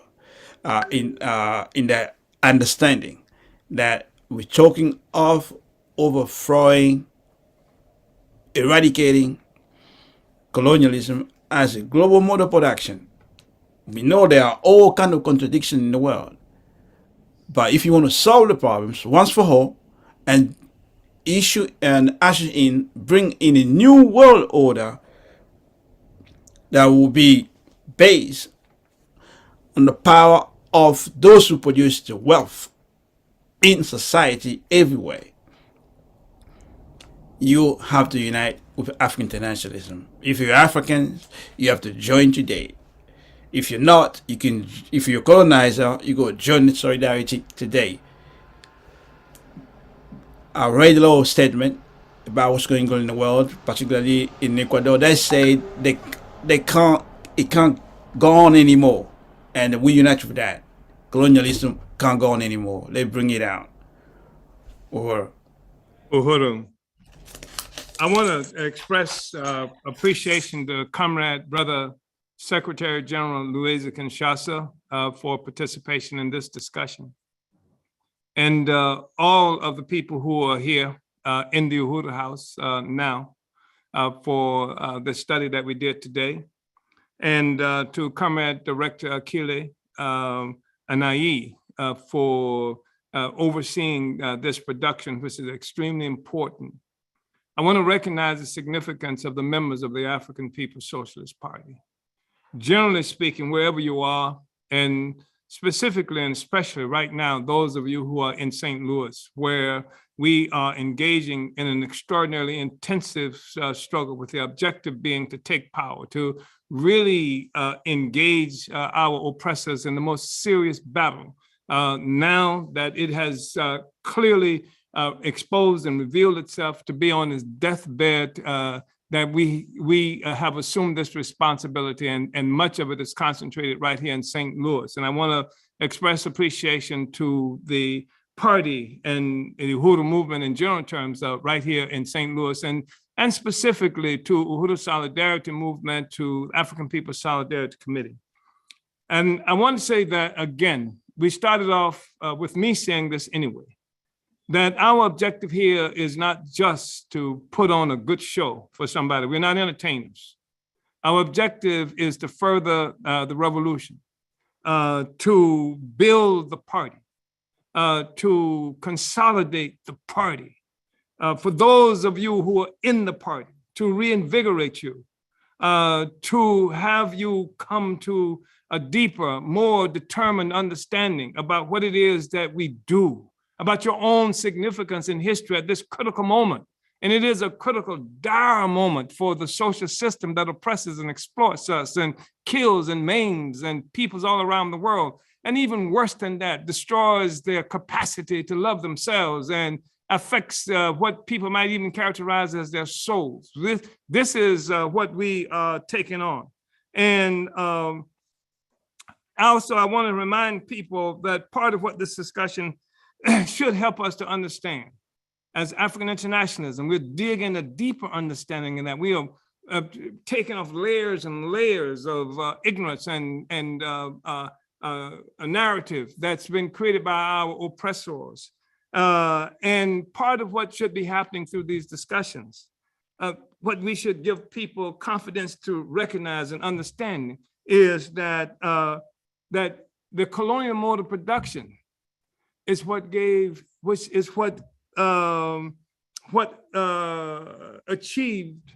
in their understanding that we're talking of overthrowing, eradicating colonialism as a global mode of production. We know there are all kinds of contradictions in the world. But if you want to solve the problems once for all and issue and usher in, bring in a new world order that will be based on the power of those who produce the wealth in society everywhere. You have to unite with African internationalism. If you're African, you have to join today. If you're not, you can. If you're a colonizer, you go join solidarity today. I read a little statement about what's going on in the world, particularly in Ecuador. They say it can't go on anymore, and we unite with that. Colonialism can't go on anymore. They bring it out. Or Uhuru. I want to express appreciation to Comrade Brother Secretary General Luwezi Kinshasa for participation in this discussion. And all of the people who are here in the Uhuru House now for the study that we did today. And to Comrade Director Akile Anayi for overseeing this production, which is extremely important. I want to recognize the significance of the members of the African People's Socialist Party. Generally speaking, wherever you are, and specifically and especially right now, those of you who are in St. Louis, where we are engaging in an extraordinarily intensive struggle with the objective being to take power, to really engage our oppressors in the most serious battle. Now that it has clearly exposed and revealed itself to be on his deathbed, that we have assumed this responsibility, and much of it is concentrated right here in St. Louis. And I want to express appreciation to the party and the Uhuru movement in general terms right here in St. Louis, and specifically to Uhuru Solidarity Movement, to African People's Solidarity Committee. And I want to say that, again, we started off with me saying this anyway, that our objective here is not just to put on a good show for somebody. We're not entertainers. Our objective is to further the revolution, to build the party, to consolidate the party. For those of you who are in the party, to reinvigorate you, to have you come to a deeper, more determined understanding about what it is that we do, about your own significance in history at this critical moment. And it is a critical, dire moment for the social system that oppresses and exploits us and kills and maims and peoples all around the world. And even worse than that, destroys their capacity to love themselves and affects what people might even characterize as their souls. This is what we are taking on. And also, I want to remind people that part of what this discussion should help us to understand as African internationalism, we're digging a deeper understanding in that we are taking off layers and layers of ignorance and a narrative that's been created by our oppressors. And part of what should be happening through these discussions, what we should give people confidence to recognize and understand is that that the colonial mode of production is what gave, which is what achieved.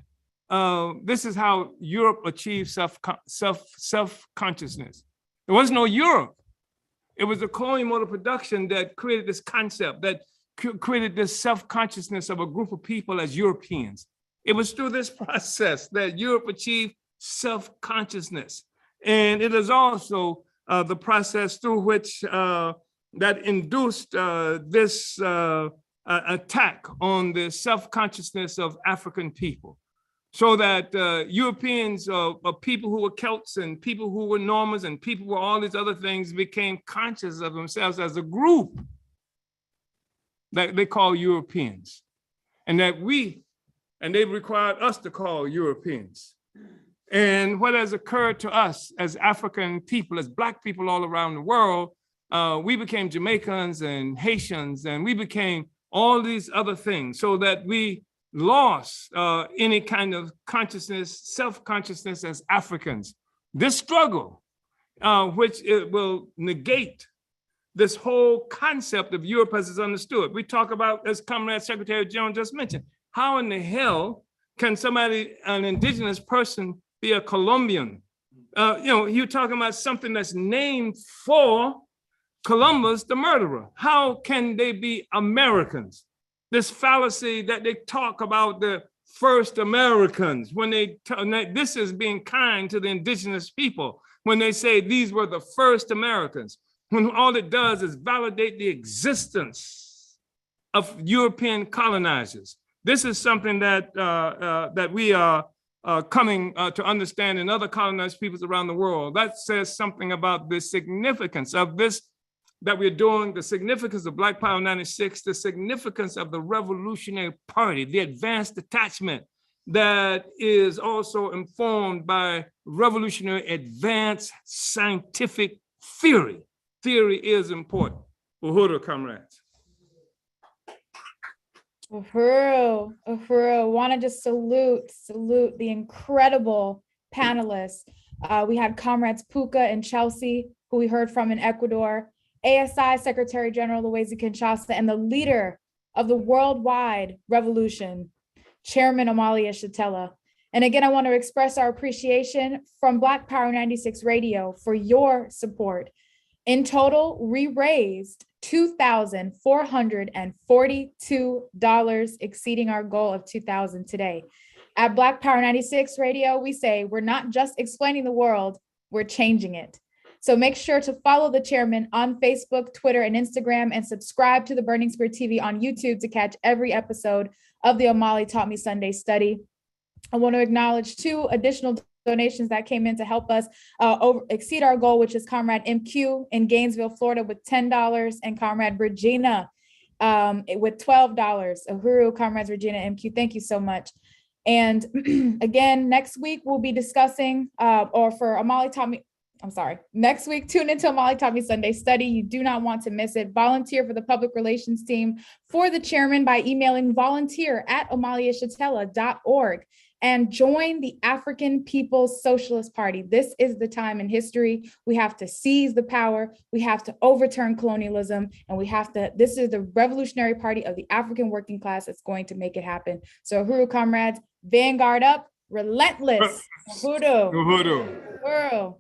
This is how Europe achieved self-consciousness. There was no Europe. It was the colonial mode of production that created this concept, that created this self-consciousness of a group of people as Europeans. It was through this process that Europe achieved self-consciousness. And it is also the process through which that induced this attack on the self-consciousness of African people. So that Europeans, people who were Celts and people who were Normans and people who were all these other things became conscious of themselves as a group that they call Europeans. And that they required us to call Europeans. And what has occurred to us as African people, as Black people all around the world, we became Jamaicans and Haitians, and we became all these other things, so that we lost any kind of consciousness, self-consciousness as Africans. This struggle, which it will negate this whole concept of Europe as it's understood. We talk about, as Comrade Secretary General just mentioned, how in the hell can somebody, an indigenous person, be a Colombian? You're talking about something that's named for Columbus, the murderer. How can they be Americans? This fallacy that they talk about the first Americans, when this is being kind to the indigenous people, when they say these were the first Americans, when all it does is validate the existence of European colonizers. This is something that that we are coming to understand in other colonized peoples around the world. That says something about the significance of this that we're doing, the significance of Black Power 96, the significance of the Revolutionary Party, the advanced detachment that is also informed by revolutionary advanced scientific theory. Theory is important. Uhuru, comrades. Uhuru, want to just salute the incredible panelists. We had Comrades Puka and Chelsea, who we heard from in Ecuador, ASI Secretary General Luwezi Kinshasa, and the leader of the worldwide revolution, Chairman Omali Yeshitela. And again, I want to express our appreciation from Black Power 96 Radio for your support. In total, we raised $2,442, exceeding our goal of $2,000 today. At Black Power 96 Radio, we say we're not just explaining the world, we're changing it. So make sure to follow the chairman on Facebook, Twitter, and Instagram, and subscribe to the Burning Spear TV on YouTube to catch every episode of the Omali Taught Me Sunday study. I want to acknowledge 2 additional donations that came in to help us exceed our goal, which is Comrade MQ in Gainesville, Florida with $10, and Comrade Regina with $12. Uhuru, Comrades Regina, MQ, thank you so much. And again, next week we'll be discussing, next week, tune into Omali Taught Me Sunday study. You do not want to miss it. Volunteer for the public relations team for the chairman by emailing volunteer@omaliyeshitela.org and join the African People's Socialist Party. This is the time in history. We have to seize the power. We have to overturn colonialism, and this is the revolutionary party of the African working class that's going to make it happen. So Uhuru, comrades, vanguard up, relentless. Uhuru. Uhuru. Uhuru.